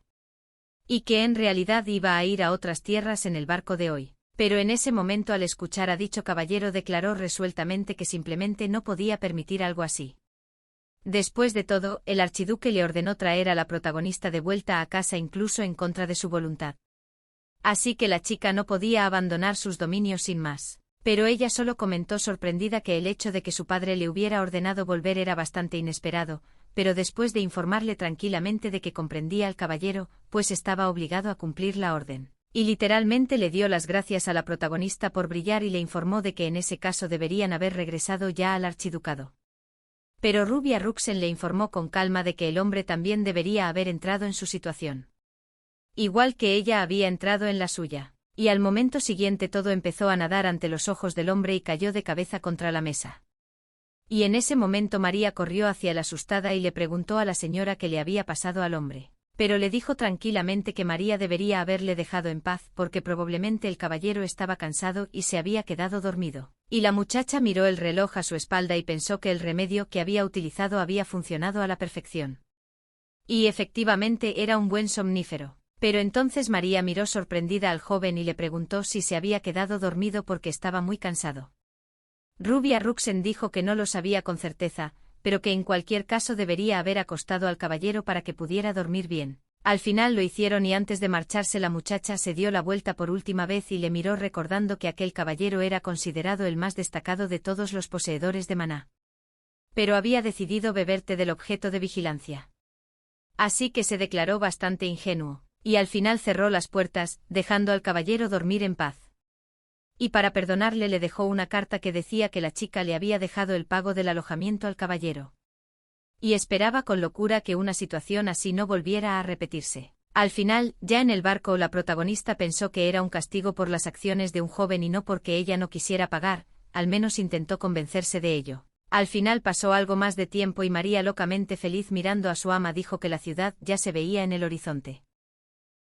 Y que en realidad iba a ir a otras tierras en el barco de hoy. Pero en ese momento, al escuchar a dicho caballero, declaró resueltamente que simplemente no podía permitir algo así. Después de todo, el archiduque le ordenó traer a la protagonista de vuelta a casa incluso en contra de su voluntad. Así que la chica no podía abandonar sus dominios sin más. Pero ella solo comentó sorprendida que el hecho de que su padre le hubiera ordenado volver era bastante inesperado, pero después de informarle tranquilamente de que comprendía al caballero, pues estaba obligado a cumplir la orden. Y literalmente le dio las gracias a la protagonista por brillar y le informó de que en ese caso deberían haber regresado ya al archiducado. Pero Rubia Ruxen le informó con calma de que el hombre también debería haber entrado en su situación. Igual que ella había entrado en la suya. Y al momento siguiente todo empezó a nadar ante los ojos del hombre y cayó de cabeza contra la mesa. Y en ese momento María corrió hacia la asustada y le preguntó a la señora qué le había pasado al hombre. Pero le dijo tranquilamente que María debería haberle dejado en paz porque probablemente el caballero estaba cansado y se había quedado dormido. Y la muchacha miró el reloj a su espalda y pensó que el remedio que había utilizado había funcionado a la perfección. Y efectivamente era un buen somnífero. Pero entonces María miró sorprendida al joven y le preguntó si se había quedado dormido porque estaba muy cansado. Rubia Ruxen dijo que no lo sabía con certeza, pero que en cualquier caso debería haber acostado al caballero para que pudiera dormir bien. Al final lo hicieron y antes de marcharse la muchacha se dio la vuelta por última vez y le miró recordando que aquel caballero era considerado el más destacado de todos los poseedores de maná. Pero había decidido beber té del objeto de vigilancia. Así que se declaró bastante ingenuo, y al final cerró las puertas, dejando al caballero dormir en paz. Y para perdonarle le dejó una carta que decía que la chica le había dejado el pago del alojamiento al caballero. Y esperaba con locura que una situación así no volviera a repetirse. Al final, ya en el barco, la protagonista pensó que era un castigo por las acciones de un joven y no porque ella no quisiera pagar, al menos intentó convencerse de ello. Al final pasó algo más de tiempo y María, locamente feliz mirando a su ama, dijo que la ciudad ya se veía en el horizonte.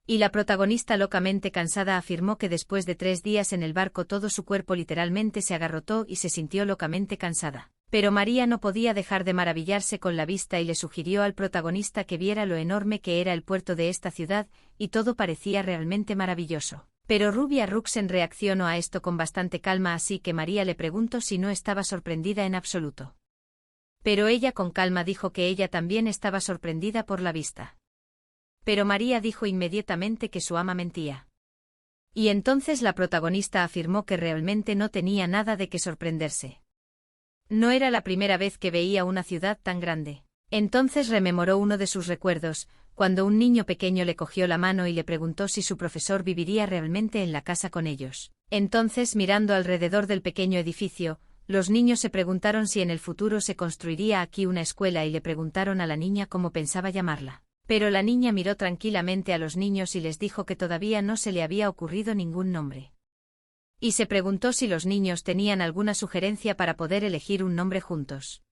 Y la protagonista, locamente cansada, afirmó que después de 3 días en el barco todo su cuerpo literalmente se agarrotó y se sintió locamente cansada. Pero María no podía dejar de maravillarse con la vista y le sugirió al protagonista que viera lo enorme que era el puerto de esta ciudad, y todo parecía realmente maravilloso. Pero Rubia Ruxen reaccionó a esto con bastante calma, así que María le preguntó si no estaba sorprendida en absoluto. Pero ella con calma dijo que ella también estaba sorprendida por la vista. Pero María dijo inmediatamente que su ama mentía. Y entonces la protagonista afirmó que realmente no tenía nada de qué sorprenderse. No era la primera vez que veía una ciudad tan grande. Entonces rememoró uno de sus recuerdos, cuando un niño pequeño le cogió la mano y le preguntó si su profesor viviría realmente en la casa con ellos. Entonces, mirando alrededor del pequeño edificio, los niños se preguntaron si en el futuro se construiría aquí una escuela y le preguntaron a la niña cómo pensaba llamarla. Pero la niña miró tranquilamente a los niños y les dijo que todavía no se le había ocurrido ningún nombre. Y se preguntó si los niños tenían alguna sugerencia para poder elegir un nombre juntos.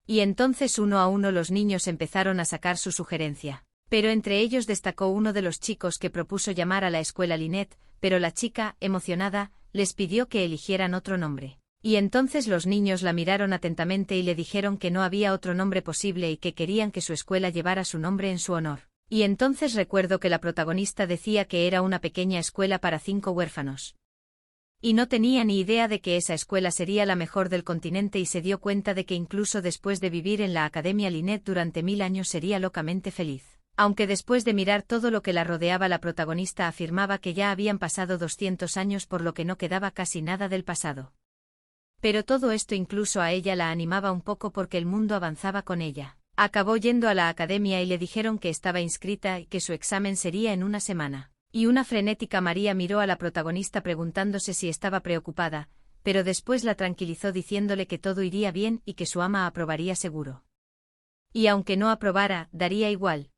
Y entonces uno a uno los niños empezaron a sacar su sugerencia. Pero entre ellos destacó uno de los chicos que propuso llamar a la escuela Lynette, pero la chica, emocionada, les pidió que eligieran otro nombre. Y entonces los niños la miraron atentamente y le dijeron que no había otro nombre posible y que querían que su escuela llevara su nombre en su honor. Y entonces recuerdo que la protagonista decía que era una pequeña escuela para 5 huérfanos. Y no tenía ni idea de que esa escuela sería la mejor del continente y se dio cuenta de que incluso después de vivir en la Academia Lynette durante 1000 años sería locamente feliz. Aunque después de mirar todo lo que la rodeaba, la protagonista afirmaba que ya habían pasado 200 años, por lo que no quedaba casi nada del pasado. Pero todo esto incluso a ella la animaba un poco porque el mundo avanzaba con ella. Acabó yendo a la academia y le dijeron que estaba inscrita y que su examen sería en una semana. Y una frenética María miró a la protagonista preguntándose si estaba preocupada, pero después la tranquilizó diciéndole que todo iría bien y que su ama aprobaría seguro. Y aunque no aprobara, daría igual.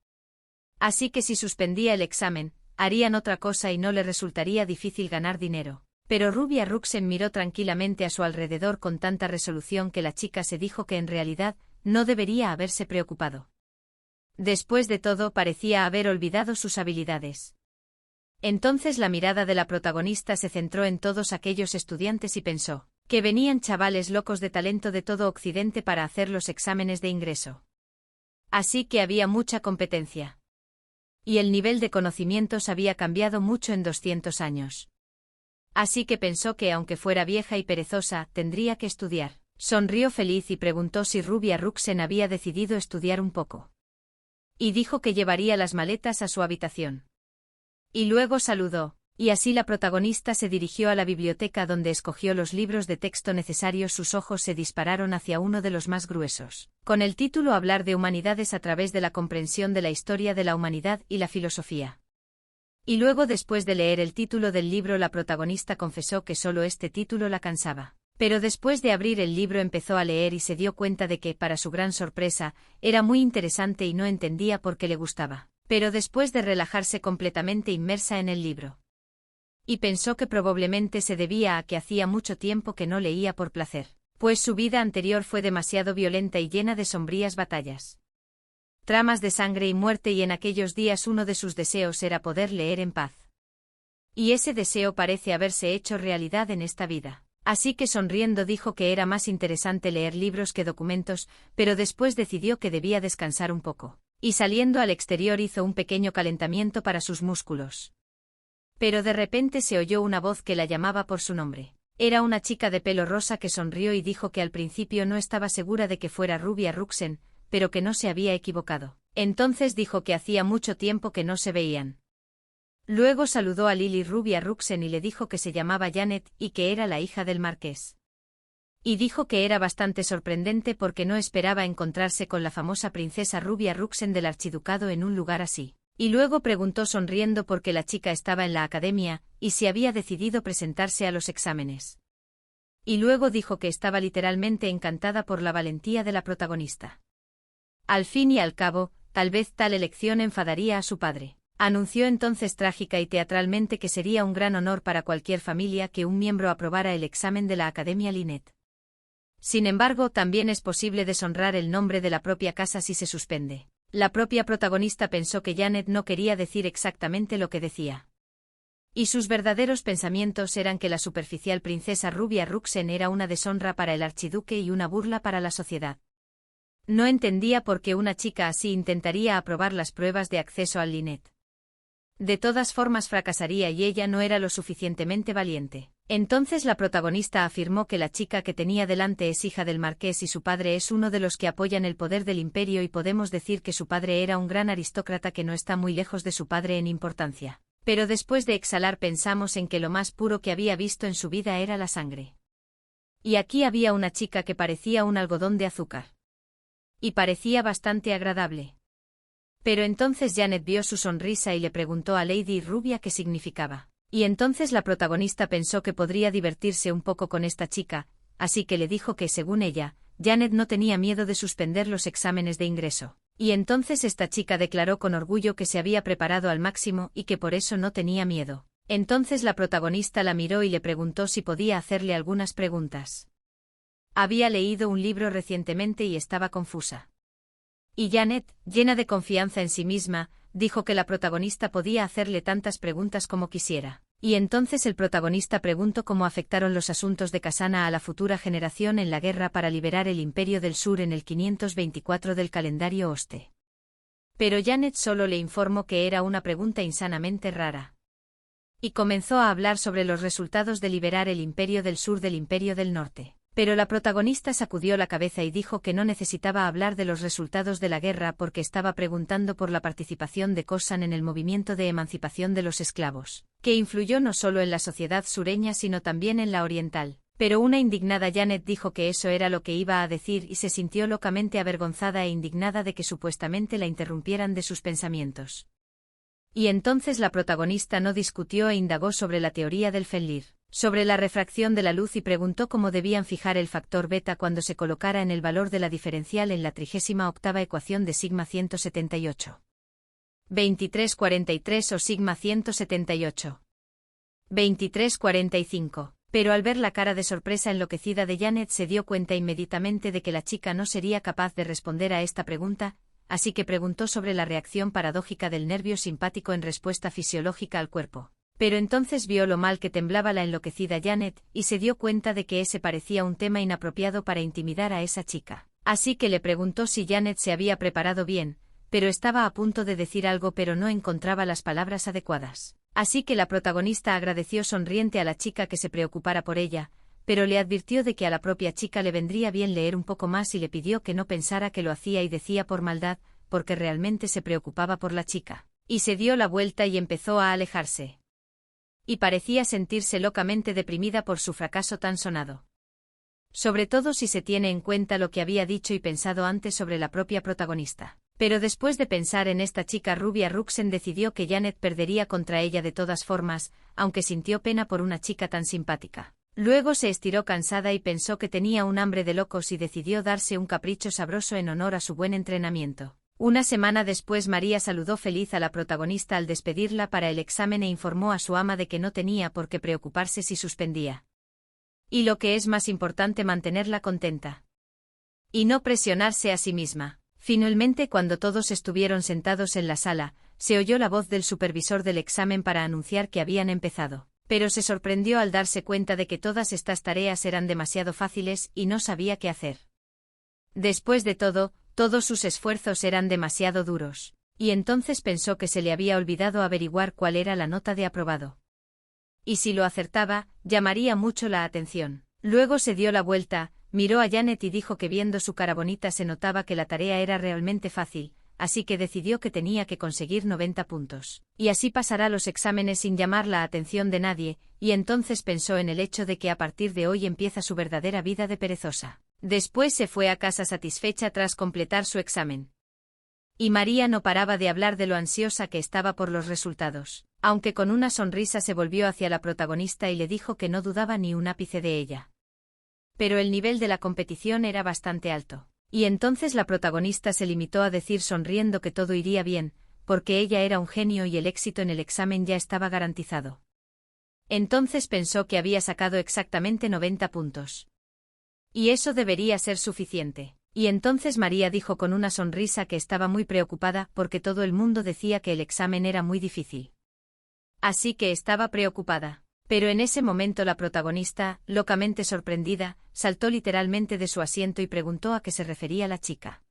Así que si suspendía el examen, harían otra cosa y no le resultaría difícil ganar dinero. Pero Rubia Ruxen miró tranquilamente a su alrededor con tanta resolución que la chica se dijo que en realidad no debería haberse preocupado. Después de todo, parecía haber olvidado sus habilidades. Entonces la mirada de la protagonista se centró en todos aquellos estudiantes y pensó que venían chavales locos de talento de todo Occidente para hacer los exámenes de ingreso. Así que había mucha competencia. Y el nivel de conocimientos había cambiado mucho en 200 años. Así que pensó que aunque fuera vieja y perezosa, tendría que estudiar. Sonrió feliz y preguntó si Rubia Ruxen había decidido estudiar un poco. Y dijo que llevaría las maletas a su habitación. Y luego saludó, y así la protagonista se dirigió a la biblioteca donde escogió los libros de texto necesarios. Sus ojos se dispararon hacia uno de los más gruesos, con el título Hablar de humanidades a través de la comprensión de la historia de la humanidad y la filosofía. Y luego, después de leer el título del libro, la protagonista confesó que solo este título la cansaba. Pero después de abrir el libro empezó a leer y se dio cuenta de que, para su gran sorpresa, era muy interesante y no entendía por qué le gustaba. Pero después de relajarse completamente inmersa en el libro. Y pensó que probablemente se debía a que hacía mucho tiempo que no leía por placer, pues su vida anterior fue demasiado violenta y llena de sombrías batallas. Tramas de sangre y muerte, y en aquellos días uno de sus deseos era poder leer en paz. Y ese deseo parece haberse hecho realidad en esta vida. Así que sonriendo dijo que era más interesante leer libros que documentos, pero después decidió que debía descansar un poco. Y saliendo al exterior hizo un pequeño calentamiento para sus músculos. Pero de repente se oyó una voz que la llamaba por su nombre. Era una chica de pelo rosa que sonrió y dijo que al principio no estaba segura de que fuera Rubia Ruxen, pero que no se había equivocado. Entonces dijo que hacía mucho tiempo que no se veían. Luego saludó a Lily Rubia Ruxen y le dijo que se llamaba Janet y que era la hija del marqués. Y dijo que era bastante sorprendente porque no esperaba encontrarse con la famosa princesa rubia Ruxen del archiducado en un lugar así. Y luego preguntó sonriendo por qué la chica estaba en la academia, y si había decidido presentarse a los exámenes. Y luego dijo que estaba literalmente encantada por la valentía de la protagonista. Al fin y al cabo, tal vez tal elección enfadaría a su padre. Anunció entonces trágica y teatralmente que sería un gran honor para cualquier familia que un miembro aprobara el examen de la Academia Linet. Sin embargo, también es posible deshonrar el nombre de la propia casa si se suspende. La propia protagonista pensó que Janet no quería decir exactamente lo que decía. Y sus verdaderos pensamientos eran que la superficial princesa rubia Ruxen era una deshonra para el archiduque y una burla para la sociedad. No entendía por qué una chica así intentaría aprobar las pruebas de acceso al Linet. De todas formas fracasaría y ella no era lo suficientemente valiente. Entonces la protagonista afirmó que la chica que tenía delante es hija del marqués y su padre es uno de los que apoyan el poder del imperio y podemos decir que su padre era un gran aristócrata que no está muy lejos de su padre en importancia. Pero después de exhalar pensamos en que lo más puro que había visto en su vida era la sangre. Y aquí había una chica que parecía un algodón de azúcar. Y parecía bastante agradable. Pero entonces Janet vio su sonrisa y le preguntó a Lady Rubia qué significaba. Y entonces la protagonista pensó que podría divertirse un poco con esta chica, así que le dijo que según ella, Janet no tenía miedo de suspender los exámenes de ingreso. Y entonces esta chica declaró con orgullo que se había preparado al máximo y que por eso no tenía miedo. Entonces la protagonista la miró y le preguntó si podía hacerle algunas preguntas. Había leído un libro recientemente y estaba confusa. Y Janet, llena de confianza en sí misma, dijo que la protagonista podía hacerle tantas preguntas como quisiera. Y entonces el protagonista preguntó cómo afectaron los asuntos de Kasana a la futura generación en la guerra para liberar el Imperio del Sur en el 524 del calendario Oste. Pero Janet solo le informó que era una pregunta insanamente rara. Y comenzó a hablar sobre los resultados de liberar el Imperio del Sur del Imperio del Norte. Pero la protagonista sacudió la cabeza y dijo que no necesitaba hablar de los resultados de la guerra porque estaba preguntando por la participación de Khosan en el movimiento de emancipación de los esclavos, que influyó no solo en la sociedad sureña sino también en la oriental. Pero una indignada Janet dijo que eso era lo que iba a decir y se sintió locamente avergonzada e indignada de que supuestamente la interrumpieran de sus pensamientos. Y entonces la protagonista no discutió e indagó sobre la teoría del Fenrir, sobre la refracción de la luz y preguntó cómo debían fijar el factor beta cuando se colocara en el valor de la diferencial en la 38ª ecuación de sigma 178. 2343 o sigma 178. 2345. Pero al ver la cara de sorpresa enloquecida de Janet se dio cuenta inmediatamente de que la chica no sería capaz de responder a esta pregunta, así que preguntó sobre la reacción paradójica del nervio simpático en respuesta fisiológica al cuerpo. Pero entonces vio lo mal que temblaba la enloquecida Janet, y se dio cuenta de que ese parecía un tema inapropiado para intimidar a esa chica. Así que le preguntó si Janet se había preparado bien, pero estaba a punto de decir algo pero no encontraba las palabras adecuadas. Así que la protagonista agradeció sonriente a la chica que se preocupara por ella, pero le advirtió de que a la propia chica le vendría bien leer un poco más y le pidió que no pensara que lo hacía y decía por maldad, porque realmente se preocupaba por la chica. Y se dio la vuelta y empezó a alejarse. Y parecía sentirse locamente deprimida por su fracaso tan sonado. Sobre todo si se tiene en cuenta lo que había dicho y pensado antes sobre la propia protagonista. Pero después de pensar en esta chica rubia Ruxen decidió que Janet perdería contra ella de todas formas, aunque sintió pena por una chica tan simpática. Luego se estiró cansada y pensó que tenía un hambre de locos y decidió darse un capricho sabroso en honor a su buen entrenamiento. Una semana después María saludó feliz a la protagonista al despedirla para el examen e informó a su ama de que no tenía por qué preocuparse si suspendía. Y lo que es más importante, mantenerla contenta. Y no presionarse a sí misma. Finalmente, cuando todos estuvieron sentados en la sala, se oyó la voz del supervisor del examen para anunciar que habían empezado. Pero se sorprendió al darse cuenta de que todas estas tareas eran demasiado fáciles y no sabía qué hacer. Después de todo, todos sus esfuerzos eran demasiado duros, y entonces pensó que se le había olvidado averiguar cuál era la nota de aprobado. Y si lo acertaba, llamaría mucho la atención. Luego se dio la vuelta, miró a Janet y dijo que viendo su cara bonita se notaba que la tarea era realmente fácil, así que decidió que tenía que conseguir 90 puntos. Y así pasará los exámenes sin llamar la atención de nadie, y entonces pensó en el hecho de que a partir de hoy empieza su verdadera vida de perezosa. Después se fue a casa satisfecha tras completar su examen. Y María no paraba de hablar de lo ansiosa que estaba por los resultados, aunque con una sonrisa se volvió hacia la protagonista y le dijo que no dudaba ni un ápice de ella. Pero el nivel de la competición era bastante alto. Y entonces la protagonista se limitó a decir sonriendo que todo iría bien, porque ella era un genio y el éxito en el examen ya estaba garantizado. Entonces pensó que había sacado exactamente 90 puntos. Y eso debería ser suficiente. Y entonces María dijo con una sonrisa que estaba muy preocupada porque todo el mundo decía que el examen era muy difícil. Así que estaba preocupada. Pero en ese momento la protagonista, locamente sorprendida, saltó literalmente de su asiento y preguntó a qué se refería la chica.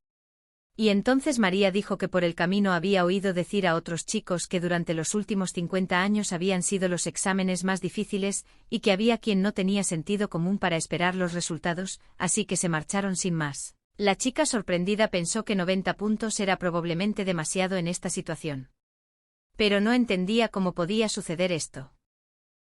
Y entonces María dijo que por el camino había oído decir a otros chicos que durante los últimos 50 años habían sido los exámenes más difíciles y que había quien no tenía sentido común para esperar los resultados, así que se marcharon sin más. La chica sorprendida pensó que 90 puntos era probablemente demasiado en esta situación. Pero no entendía cómo podía suceder esto.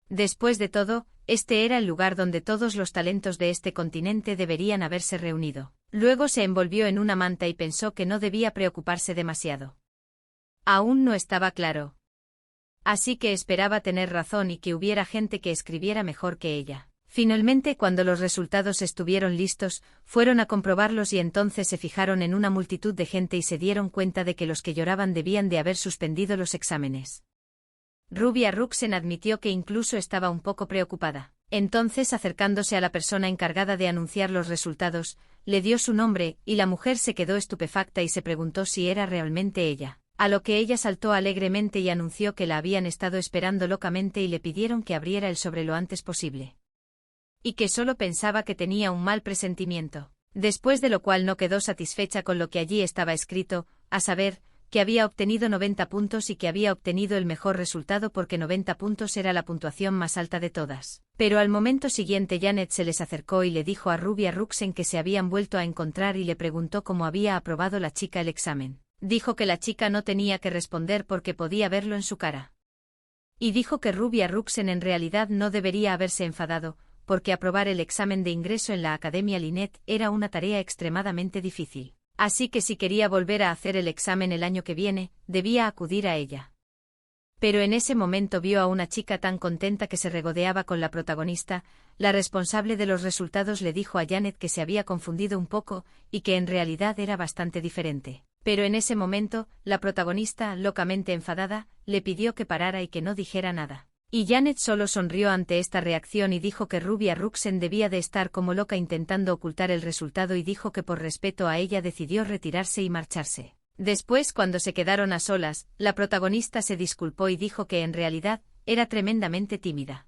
Después de todo, este era el lugar donde todos los talentos de este continente deberían haberse reunido. Luego se envolvió en una manta y pensó que no debía preocuparse demasiado. Aún no estaba claro. Así que esperaba tener razón y que hubiera gente que escribiera mejor que ella. Finalmente, cuando los resultados estuvieron listos, fueron a comprobarlos y entonces se fijaron en una multitud de gente y se dieron cuenta de que los que lloraban debían de haber suspendido los exámenes. Rubia Ruxen admitió que incluso estaba un poco preocupada. Entonces, acercándose a la persona encargada de anunciar los resultados, le dio su nombre, y la mujer se quedó estupefacta y se preguntó si era realmente ella. A lo que ella saltó alegremente y anunció que la habían estado esperando locamente y le pidieron que abriera el sobre lo antes posible. Y que solo pensaba que tenía un mal presentimiento. Después de lo cual no quedó satisfecha con lo que allí estaba escrito, a saber, que había obtenido 90 puntos y que había obtenido el mejor resultado porque 90 puntos era la puntuación más alta de todas. Pero al momento siguiente Janet se les acercó y le dijo a Rubia Ruxen que se habían vuelto a encontrar y le preguntó cómo había aprobado la chica el examen. Dijo que la chica no tenía que responder porque podía verlo en su cara. Y dijo que Rubia Ruxen en realidad no debería haberse enfadado, porque aprobar el examen de ingreso en la Academia Linet era una tarea extremadamente difícil. Así que si quería volver a hacer el examen el año que viene, debía acudir a ella. Pero en ese momento vio a una chica tan contenta que se regodeaba con la protagonista. La responsable de los resultados le dijo a Janet que se había confundido un poco y que en realidad era bastante diferente. Pero en ese momento, la protagonista, locamente enfadada, le pidió que parara y que no dijera nada. Y Janet solo sonrió ante esta reacción y dijo que Rubia Ruxen debía de estar como loca intentando ocultar el resultado y dijo que por respeto a ella decidió retirarse y marcharse. Después, cuando se quedaron a solas, la protagonista se disculpó y dijo que en realidad era tremendamente tímida.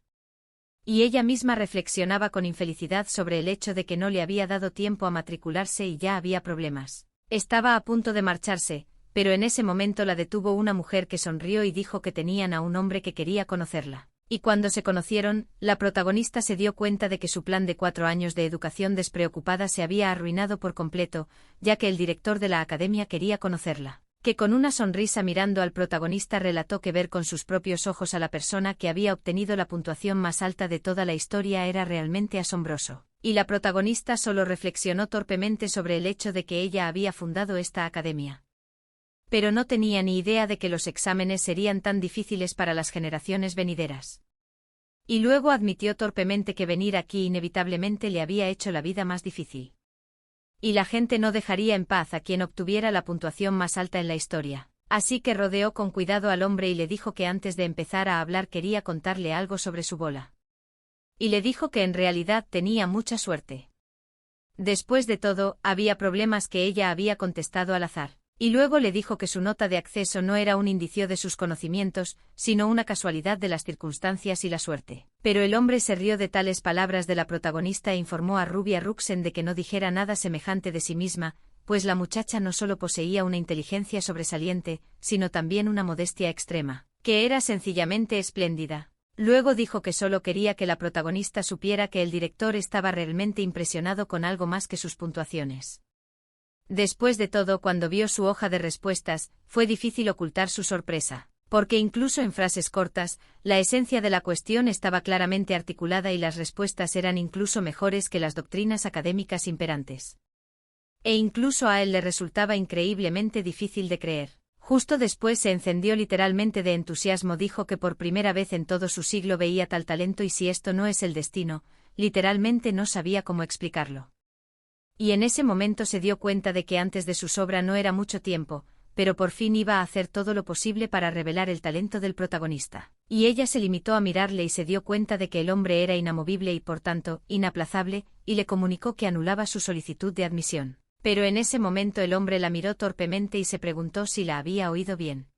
Y ella misma reflexionaba con infelicidad sobre el hecho de que no le había dado tiempo a matricularse y ya había problemas. Estaba a punto de marcharse, pero en ese momento la detuvo una mujer que sonrió y dijo que tenían a un hombre que quería conocerla. Y cuando se conocieron, la protagonista se dio cuenta de que su plan de 4 años de educación despreocupada se había arruinado por completo, ya que el director de la academia quería conocerla. Que con una sonrisa mirando al protagonista relató que ver con sus propios ojos a la persona que había obtenido la puntuación más alta de toda la historia era realmente asombroso. Y la protagonista solo reflexionó torpemente sobre el hecho de que ella había fundado esta academia. Pero no tenía ni idea de que los exámenes serían tan difíciles para las generaciones venideras. Y luego admitió torpemente que venir aquí inevitablemente le había hecho la vida más difícil. Y la gente no dejaría en paz a quien obtuviera la puntuación más alta en la historia. Así que rodeó con cuidado al hombre y le dijo que antes de empezar a hablar quería contarle algo sobre su bola. Y le dijo que en realidad tenía mucha suerte. Después de todo, había problemas que ella había contestado al azar. Y luego le dijo que su nota de acceso no era un indicio de sus conocimientos, sino una casualidad de las circunstancias y la suerte. Pero el hombre se rió de tales palabras de la protagonista e informó a Rubia Ruxen de que no dijera nada semejante de sí misma, pues la muchacha no solo poseía una inteligencia sobresaliente, sino también una modestia extrema, que era sencillamente espléndida. Luego dijo que solo quería que la protagonista supiera que el director estaba realmente impresionado con algo más que sus puntuaciones. Después de todo, cuando vio su hoja de respuestas, fue difícil ocultar su sorpresa. Porque incluso en frases cortas, la esencia de la cuestión estaba claramente articulada y las respuestas eran incluso mejores que las doctrinas académicas imperantes. E incluso a él le resultaba increíblemente difícil de creer. Justo después se encendió literalmente de entusiasmo, dijo que por primera vez en todo su siglo veía tal talento y si esto no es el destino, literalmente no sabía cómo explicarlo. Y en ese momento se dio cuenta de que antes de su sobra no era mucho tiempo, pero por fin iba a hacer todo lo posible para revelar el talento del protagonista. Y ella se limitó a mirarle y se dio cuenta de que el hombre era inamovible y por tanto, inaplazable, y le comunicó que anulaba su solicitud de admisión. Pero en ese momento el hombre la miró torpemente y se preguntó si la había oído bien.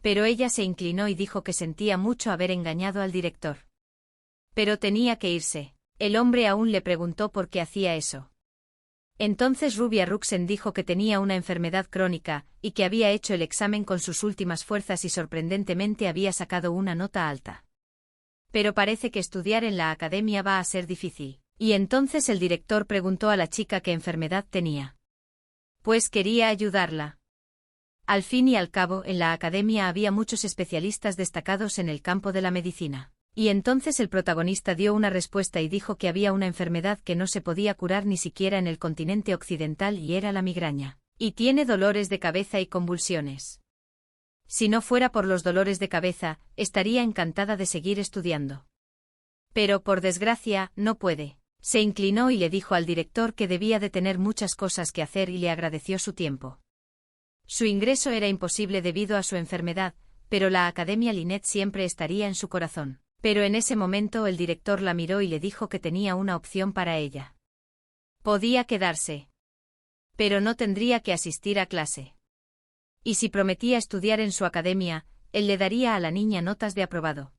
Pero ella se inclinó y dijo que sentía mucho haber engañado al director. Pero tenía que irse. El hombre aún le preguntó por qué hacía eso. Entonces Ruby Ruxen dijo que tenía una enfermedad crónica, y que había hecho el examen con sus últimas fuerzas y sorprendentemente había sacado una nota alta. Pero parece que estudiar en la academia va a ser difícil. Y entonces el director preguntó a la chica qué enfermedad tenía. Pues quería ayudarla. Al fin y al cabo, en la academia había muchos especialistas destacados en el campo de la medicina. Y entonces el protagonista dio una respuesta y dijo que había una enfermedad que no se podía curar ni siquiera en el continente occidental y era la migraña. Y tiene dolores de cabeza y convulsiones. Si no fuera por los dolores de cabeza, estaría encantada de seguir estudiando. Pero por desgracia, no puede. Se inclinó y le dijo al director que debía de tener muchas cosas que hacer y le agradeció su tiempo. Su ingreso era imposible debido a su enfermedad, pero la Academia Linnet siempre estaría en su corazón. Pero en ese momento el director la miró y le dijo que tenía una opción para ella. Podía quedarse. Pero no tendría que asistir a clase. Y si prometía estudiar en su academia, él le daría a la niña notas de aprobado.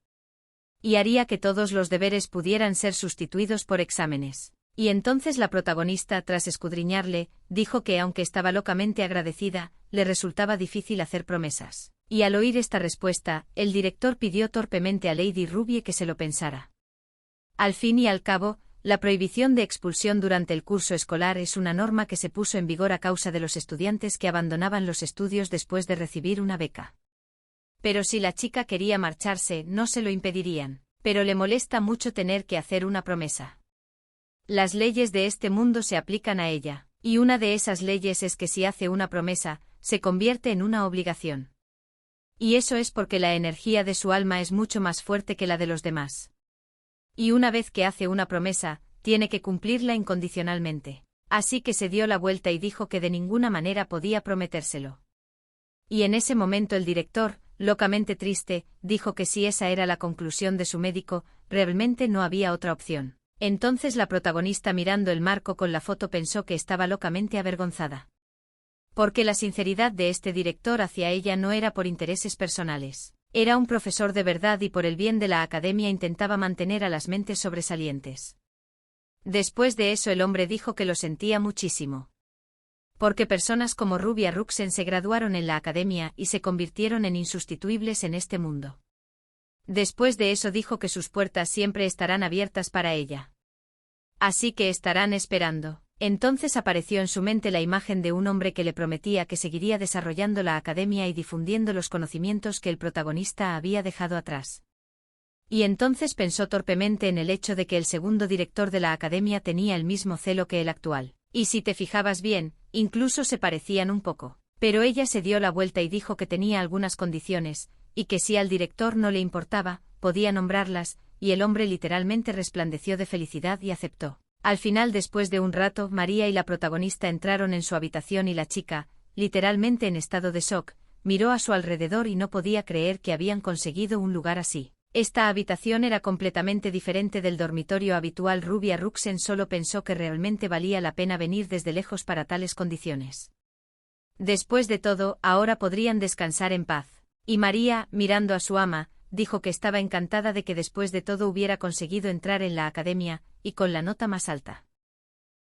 Y haría que todos los deberes pudieran ser sustituidos por exámenes. Y entonces la protagonista, tras escudriñarle, dijo que aunque estaba locamente agradecida, le resultaba difícil hacer promesas. Y al oír esta respuesta, el director pidió torpemente a Lady Ruby que se lo pensara. Al fin y al cabo, la prohibición de expulsión durante el curso escolar es una norma que se puso en vigor a causa de los estudiantes que abandonaban los estudios después de recibir una beca. Pero si la chica quería marcharse, no se lo impedirían. Pero le molesta mucho tener que hacer una promesa. Las leyes de este mundo se aplican a ella, y una de esas leyes es que si hace una promesa, se convierte en una obligación. Y eso es porque la energía de su alma es mucho más fuerte que la de los demás. Y una vez que hace una promesa, tiene que cumplirla incondicionalmente. Así que se dio la vuelta y dijo que de ninguna manera podía prometérselo. Y en ese momento el director, locamente triste, dijo que si esa era la conclusión de su médico, realmente no había otra opción. Entonces la protagonista, mirando el marco con la foto, pensó que estaba locamente avergonzada. Porque la sinceridad de este director hacia ella no era por intereses personales. Era un profesor de verdad y por el bien de la academia intentaba mantener a las mentes sobresalientes. Después de eso el hombre dijo que lo sentía muchísimo. Porque personas como Ruby Ruxen se graduaron en la academia y se convirtieron en insustituibles en este mundo. Después de eso dijo que sus puertas siempre estarán abiertas para ella. Así que estarán esperando. Entonces apareció en su mente la imagen de un hombre que le prometía que seguiría desarrollando la academia y difundiendo los conocimientos que el protagonista había dejado atrás. Y entonces pensó torpemente en el hecho de que el segundo director de la academia tenía el mismo celo que el actual. Y si te fijabas bien, incluso se parecían un poco. Pero ella se dio la vuelta y dijo que tenía algunas condiciones, y que si al director no le importaba, podía nombrarlas, y el hombre literalmente resplandeció de felicidad y aceptó. Al final, después de un rato, María y la protagonista entraron en su habitación y la chica, literalmente en estado de shock, miró a su alrededor y no podía creer que habían conseguido un lugar así. Esta habitación era completamente diferente del dormitorio habitual. Ruby Ruxen solo pensó que realmente valía la pena venir desde lejos para tales condiciones. Después de todo, ahora podrían descansar en paz. Y María, mirando a su ama, dijo que estaba encantada de que después de todo hubiera conseguido entrar en la academia, y con la nota más alta.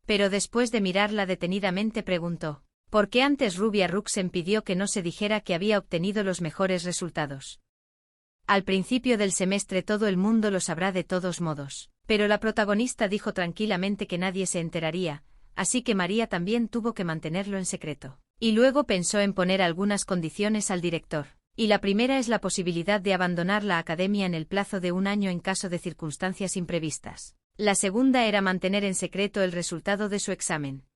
Pero después de mirarla detenidamente preguntó, ¿por qué antes Ruby Ruxen pidió que no se dijera que había obtenido los mejores resultados? Al principio del semestre todo el mundo lo sabrá de todos modos. Pero la protagonista dijo tranquilamente que nadie se enteraría, así que María también tuvo que mantenerlo en secreto. Y luego pensó en poner algunas condiciones al director. Y la primera es la posibilidad de abandonar la academia en el plazo de 1 año en caso de circunstancias imprevistas. La segunda era mantener en secreto el resultado de su examen.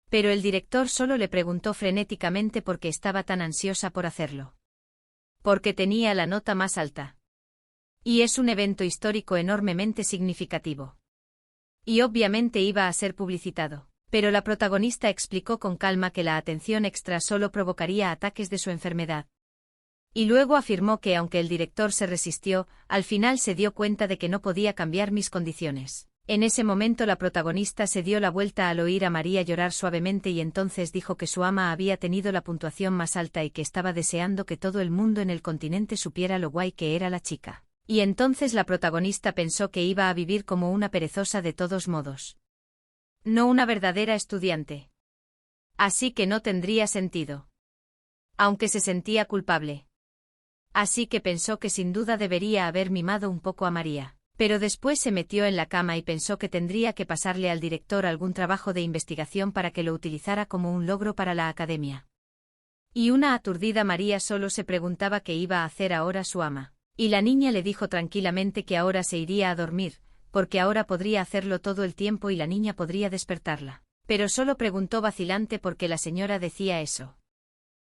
Pero el director solo le preguntó frenéticamente por qué estaba tan ansiosa por hacerlo. Porque tenía la nota más alta. Y es un evento histórico enormemente significativo. Y obviamente iba a ser publicitado. Pero la protagonista explicó con calma que la atención extra solo provocaría ataques de su enfermedad. Y luego afirmó que aunque el director se resistió, al final se dio cuenta de que no podía cambiar mis condiciones. En ese momento la protagonista se dio la vuelta al oír a María llorar suavemente y entonces dijo que su ama había tenido la puntuación más alta y que estaba deseando que todo el mundo en el continente supiera lo guay que era la chica. Y entonces la protagonista pensó que iba a vivir como una perezosa de todos modos. No una verdadera estudiante. Así que no tendría sentido. Aunque se sentía culpable. Así que pensó que sin duda debería haber mimado un poco a María. Pero después se metió en la cama y pensó que tendría que pasarle al director algún trabajo de investigación para que lo utilizara como un logro para la academia. Y una aturdida María solo se preguntaba qué iba a hacer ahora su ama. Y la niña le dijo tranquilamente que ahora se iría a dormir, porque ahora podría hacerlo todo el tiempo y la niña podría despertarla. Pero solo preguntó vacilante por qué la señora decía eso.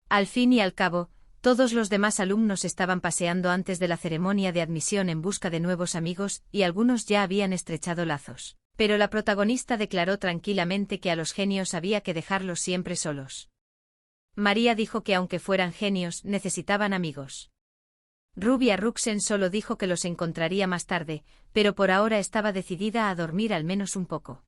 Al fin y al cabo, todos los demás alumnos estaban paseando antes de la ceremonia de admisión en busca de nuevos amigos y algunos ya habían estrechado lazos. Pero la protagonista declaró tranquilamente que a los genios había que dejarlos siempre solos. María dijo que aunque fueran genios, necesitaban amigos. Rubia Ruxen solo dijo que los encontraría más tarde, pero por ahora estaba decidida a dormir al menos un poco.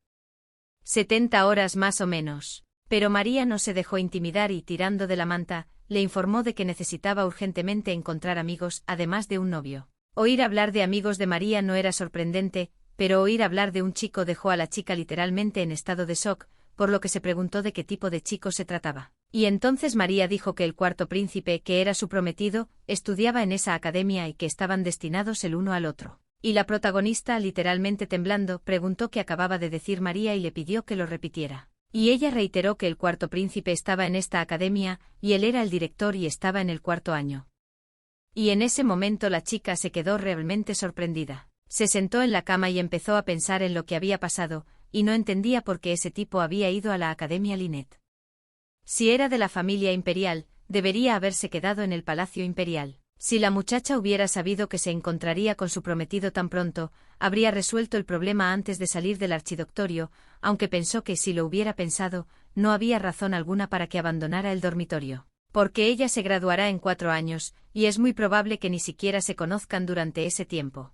70 horas más o menos. Pero María no se dejó intimidar y, tirando de la manta, le informó de que necesitaba urgentemente encontrar amigos, además de un novio. Oír hablar de amigos de María no era sorprendente, pero oír hablar de un chico dejó a la chica literalmente en estado de shock, por lo que se preguntó de qué tipo de chico se trataba. Y entonces María dijo que el cuarto príncipe, que era su prometido, estudiaba en esa academia y que estaban destinados el uno al otro. Y la protagonista, literalmente temblando, preguntó qué acababa de decir María y le pidió que lo repitiera. Y ella reiteró que el cuarto príncipe estaba en esta academia, y él era el director y estaba en el 4º año. Y en ese momento la chica se quedó realmente sorprendida. Se sentó en la cama y empezó a pensar en lo que había pasado, y no entendía por qué ese tipo había ido a la Academia Linet. Si era de la familia imperial, debería haberse quedado en el Palacio Imperial. Si la muchacha hubiera sabido que se encontraría con su prometido tan pronto, habría resuelto el problema antes de salir del archidoctorio, aunque pensó que si lo hubiera pensado, no había razón alguna para que abandonara el dormitorio. Porque ella se graduará en 4 años, y es muy probable que ni siquiera se conozcan durante ese tiempo.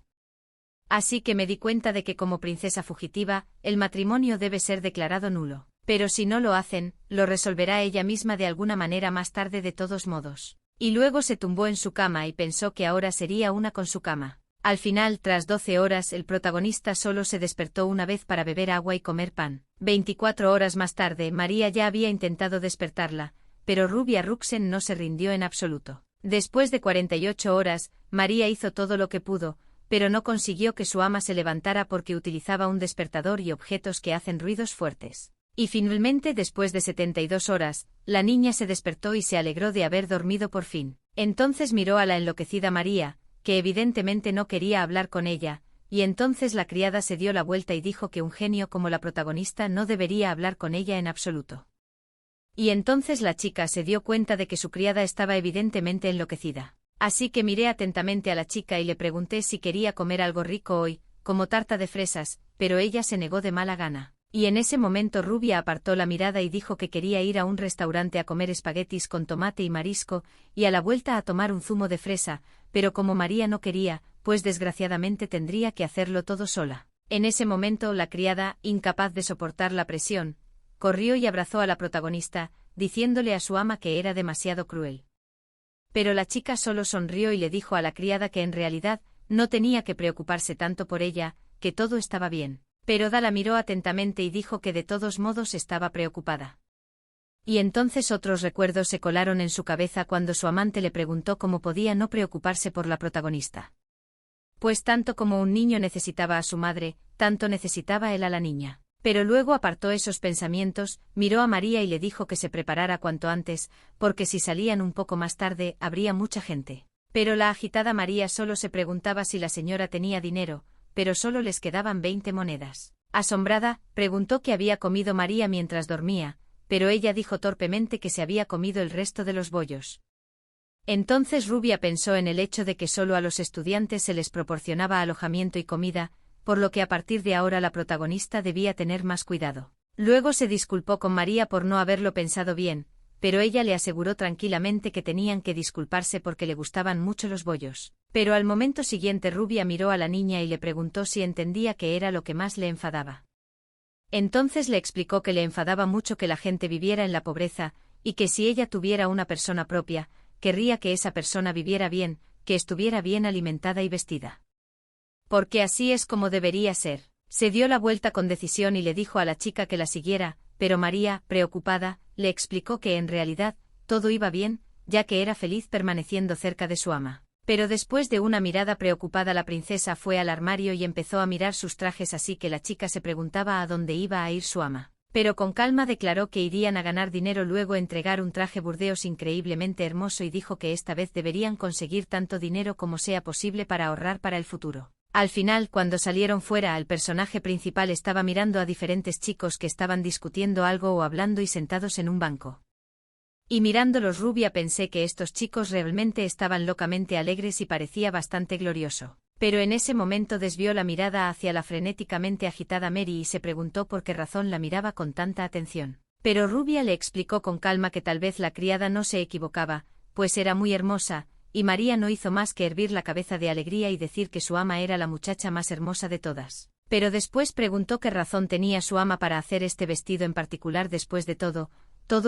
Así que me di cuenta de que como princesa fugitiva, el matrimonio debe ser declarado nulo. Pero si no lo hacen, lo resolverá ella misma de alguna manera más tarde de todos modos. Y luego se tumbó en su cama y pensó que ahora sería una con su cama. Al final, tras 12 horas, el protagonista solo se despertó una vez para beber agua y comer pan. 24 horas más tarde, María ya había intentado despertarla, pero Rubia Ruxen no se rindió en absoluto. Después de 48 horas, María hizo todo lo que pudo, pero no consiguió que su ama se levantara porque utilizaba un despertador y objetos que hacen ruidos fuertes. Y finalmente, después de 72 horas, la niña se despertó y se alegró de haber dormido por fin. Entonces miró a la enloquecida María, que evidentemente no quería hablar con ella, y entonces la criada se dio la vuelta y dijo que un genio como la protagonista no debería hablar con ella en absoluto. Y entonces la chica se dio cuenta de que su criada estaba evidentemente enloquecida. Así que miré atentamente a la chica y le pregunté si quería comer algo rico hoy, como tarta de fresas, pero ella se negó de mala gana. Y en ese momento Rubia apartó la mirada y dijo que quería ir a un restaurante a comer espaguetis con tomate y marisco, y a la vuelta a tomar un zumo de fresa, pero como María no quería, pues desgraciadamente tendría que hacerlo todo sola. En ese momento la criada, incapaz de soportar la presión, corrió y abrazó a la protagonista, diciéndole a su ama que era demasiado cruel. Pero la chica solo sonrió y le dijo a la criada que en realidad no tenía que preocuparse tanto por ella, que todo estaba bien. Pero Da la miró atentamente y dijo que de todos modos estaba preocupada. Y entonces otros recuerdos se colaron en su cabeza cuando su amante le preguntó cómo podía no preocuparse por la protagonista. Pues tanto como un niño necesitaba a su madre, tanto necesitaba él a la niña. Pero luego apartó esos pensamientos, miró a María y le dijo que se preparara cuanto antes, porque si salían un poco más tarde, habría mucha gente. Pero la agitada María solo se preguntaba si la señora tenía dinero, pero solo les quedaban 20 monedas. Asombrada, preguntó qué había comido María mientras dormía, pero ella dijo torpemente que se había comido el resto de los bollos. Entonces Rubia pensó en el hecho de que solo a los estudiantes se les proporcionaba alojamiento y comida, por lo que a partir de ahora la protagonista debía tener más cuidado. Luego se disculpó con María por no haberlo pensado bien, pero ella le aseguró tranquilamente que tenían que disculparse porque le gustaban mucho los bollos. Pero al momento siguiente Rubia miró a la niña y le preguntó si entendía qué era lo que más le enfadaba. Entonces le explicó que le enfadaba mucho que la gente viviera en la pobreza, y que si ella tuviera una persona propia, querría que esa persona viviera bien, que estuviera bien alimentada y vestida. Porque así es como debería ser. Se dio la vuelta con decisión y le dijo a la chica que la siguiera, pero María, preocupada, le explicó que en realidad, todo iba bien, ya que era feliz permaneciendo cerca de su ama. Pero después de una mirada preocupada la princesa fue al armario y empezó a mirar sus trajes, así que la chica se preguntaba a dónde iba a ir su ama. Pero con calma declaró que irían a ganar dinero, luego entregar un traje burdeos increíblemente hermoso y dijo que esta vez deberían conseguir tanto dinero como sea posible para ahorrar para el futuro. Al final, cuando salieron fuera, el personaje principal estaba mirando a diferentes chicos que estaban discutiendo algo o hablando y sentados en un banco. Y mirándolos Rubia pensé que estos chicos realmente estaban locamente alegres y parecía bastante glorioso. Pero en ese momento desvió la mirada hacia la frenéticamente agitada Mary y se preguntó por qué razón la miraba con tanta atención. Pero Rubia le explicó con calma que tal vez la criada no se equivocaba, pues era muy hermosa, y María no hizo más que hervir la cabeza de alegría y decir que su ama era la muchacha más hermosa de todas. Pero después preguntó qué razón tenía su ama para hacer este vestido en particular. Después de todo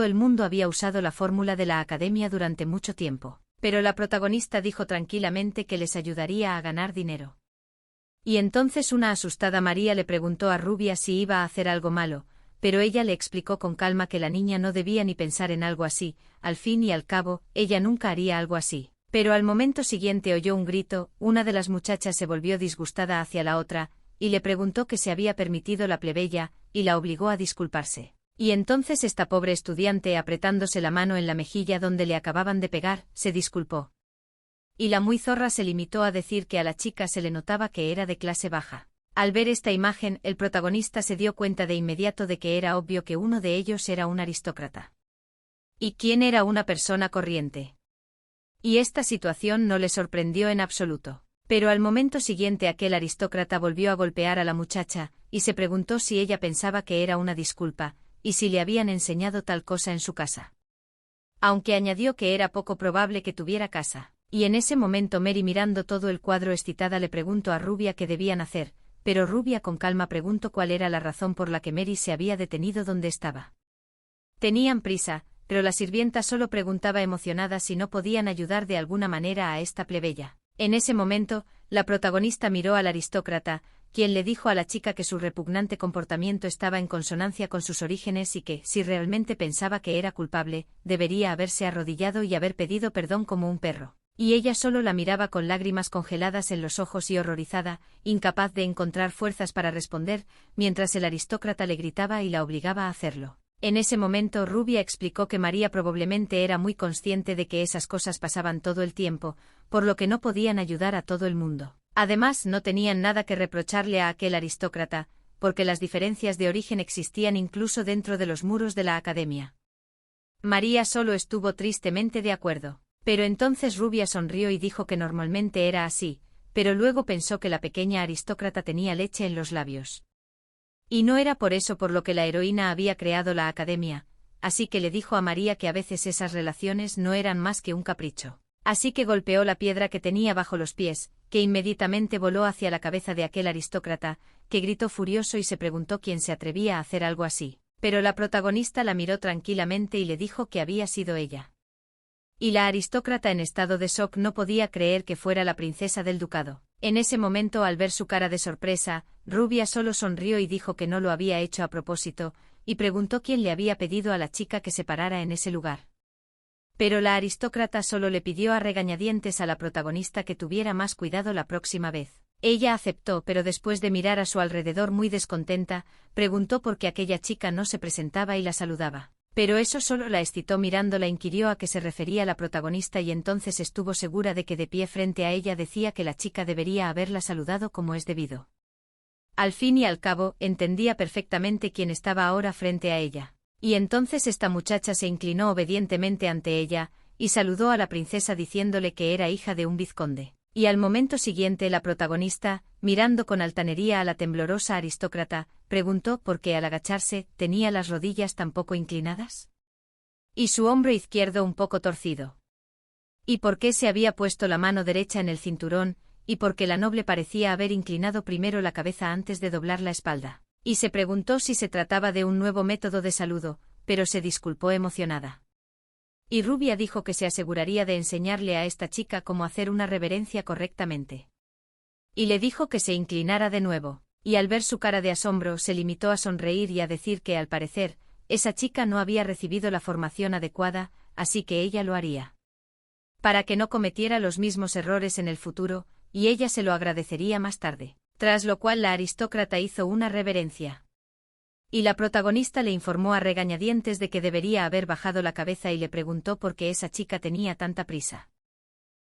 el mundo había usado la fórmula de la academia durante mucho tiempo. Pero la protagonista dijo tranquilamente que les ayudaría a ganar dinero. Y entonces una asustada María le preguntó a Rubia si iba a hacer algo malo, pero ella le explicó con calma que la niña no debía ni pensar en algo así, al fin y al cabo, ella nunca haría algo así. Pero al momento siguiente oyó un grito, una de las muchachas se volvió disgustada hacia la otra, y le preguntó qué se había permitido la plebeya, y la obligó a disculparse. Y entonces esta pobre estudiante, apretándose la mano en la mejilla donde le acababan de pegar, se disculpó. Y la muy zorra se limitó a decir que a la chica se le notaba que era de clase baja. Al ver esta imagen, el protagonista se dio cuenta de inmediato de que era obvio que uno de ellos era un aristócrata. ¿Y quién era una persona corriente? Y esta situación no le sorprendió en absoluto. Pero al momento siguiente aquel aristócrata volvió a golpear a la muchacha, y se preguntó si ella pensaba que era una disculpa, y si le habían enseñado tal cosa en su casa. Aunque añadió que era poco probable que tuviera casa. Y en ese momento Mary, mirando todo el cuadro excitada, le preguntó a Rubia qué debían hacer, pero Rubia con calma preguntó cuál era la razón por la que Mary se había detenido donde estaba. Tenían prisa, pero la sirvienta solo preguntaba emocionada si no podían ayudar de alguna manera a esta plebeya. En ese momento, la protagonista miró al aristócrata, quien le dijo a la chica que su repugnante comportamiento estaba en consonancia con sus orígenes y que, si realmente pensaba que era culpable, debería haberse arrodillado y haber pedido perdón como un perro. Y ella solo la miraba con lágrimas congeladas en los ojos y horrorizada, incapaz de encontrar fuerzas para responder, mientras el aristócrata le gritaba y la obligaba a hacerlo. En ese momento Rubia explicó que María probablemente era muy consciente de que esas cosas pasaban todo el tiempo, por lo que no podían ayudar a todo el mundo. Además, no tenían nada que reprocharle a aquel aristócrata, porque las diferencias de origen existían incluso dentro de los muros de la academia. María solo estuvo tristemente de acuerdo. Pero entonces Rubia sonrió y dijo que normalmente era así, pero luego pensó que la pequeña aristócrata tenía leche en los labios. Y no era por eso por lo que la heroína había creado la academia, así que le dijo a María que a veces esas relaciones no eran más que un capricho. Así que golpeó la piedra que tenía bajo los pies, que inmediatamente voló hacia la cabeza de aquel aristócrata, que gritó furioso y se preguntó quién se atrevía a hacer algo así. Pero la protagonista la miró tranquilamente y le dijo que había sido ella. Y la aristócrata, en estado de shock, no podía creer que fuera la princesa del ducado. En ese momento, al ver su cara de sorpresa, Rubia solo sonrió y dijo que no lo había hecho a propósito, y preguntó quién le había pedido a la chica que se parara en ese lugar. Pero la aristócrata solo le pidió a regañadientes a la protagonista que tuviera más cuidado la próxima vez. Ella aceptó, pero después de mirar a su alrededor muy descontenta, preguntó por qué aquella chica no se presentaba y la saludaba. Pero eso solo la excitó. Mirándola inquirió a qué se refería la protagonista y entonces estuvo segura de que de pie frente a ella decía que la chica debería haberla saludado como es debido. Al fin y al cabo, entendía perfectamente quién estaba ahora frente a ella. Y entonces esta muchacha se inclinó obedientemente ante ella, y saludó a la princesa diciéndole que era hija de un vizconde. Y al momento siguiente la protagonista, mirando con altanería a la temblorosa aristócrata, preguntó por qué al agacharse tenía las rodillas tan poco inclinadas. Y su hombro izquierdo un poco torcido. Y por qué se había puesto la mano derecha en el cinturón, y por qué la noble parecía haber inclinado primero la cabeza antes de doblar la espalda. Y se preguntó si se trataba de un nuevo método de saludo, pero se disculpó emocionada. Y Rubia dijo que se aseguraría de enseñarle a esta chica cómo hacer una reverencia correctamente. Y le dijo que se inclinara de nuevo, y al ver su cara de asombro se limitó a sonreír y a decir que al parecer, esa chica no había recibido la formación adecuada, así que ella lo haría. Para que no cometiera los mismos errores en el futuro, y ella se lo agradecería más tarde. Tras lo cual la aristócrata hizo una reverencia. Y la protagonista le informó a regañadientes de que debería haber bajado la cabeza y le preguntó por qué esa chica tenía tanta prisa.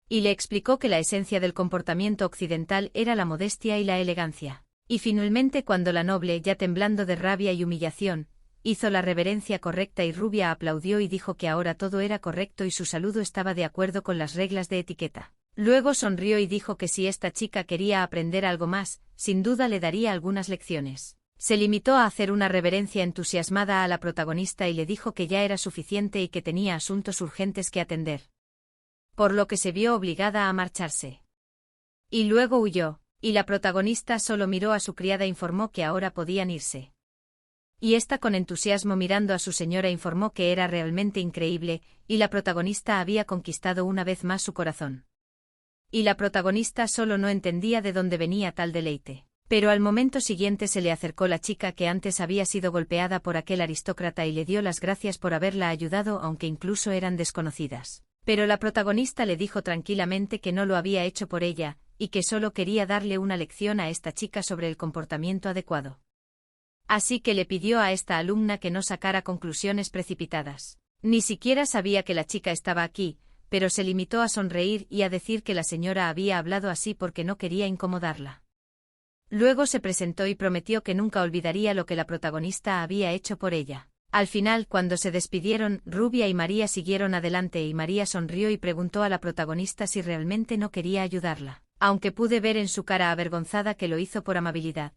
Y le explicó que la esencia del comportamiento occidental era la modestia y la elegancia. Y finalmente cuando la noble, ya temblando de rabia y humillación, hizo la reverencia correcta y Rubia aplaudió y dijo que ahora todo era correcto y su saludo estaba de acuerdo con las reglas de etiqueta. Luego sonrió y dijo que si esta chica quería aprender algo más, sin duda le daría algunas lecciones. Se limitó a hacer una reverencia entusiasmada a la protagonista y le dijo que ya era suficiente y que tenía asuntos urgentes que atender. Por lo que se vio obligada a marcharse. Y luego huyó, y la protagonista solo miró a su criada e informó que ahora podían irse. Y ésta con entusiasmo mirando a su señora informó que era realmente increíble, y la protagonista había conquistado una vez más su corazón. Y la protagonista solo no entendía de dónde venía tal deleite. Pero al momento siguiente se le acercó la chica que antes había sido golpeada por aquel aristócrata y le dio las gracias por haberla ayudado aunque incluso eran desconocidas. Pero la protagonista le dijo tranquilamente que no lo había hecho por ella, y que solo quería darle una lección a esta chica sobre el comportamiento adecuado. Así que le pidió a esta alumna que no sacara conclusiones precipitadas. Ni siquiera sabía que la chica estaba aquí, pero se limitó a sonreír y a decir que la señora había hablado así porque no quería incomodarla. Luego se presentó y prometió que nunca olvidaría lo que la protagonista había hecho por ella. Al final, cuando se despidieron, Rubia y María siguieron adelante y María sonrió y preguntó a la protagonista si realmente no quería ayudarla, aunque pude ver en su cara avergonzada que lo hizo por amabilidad.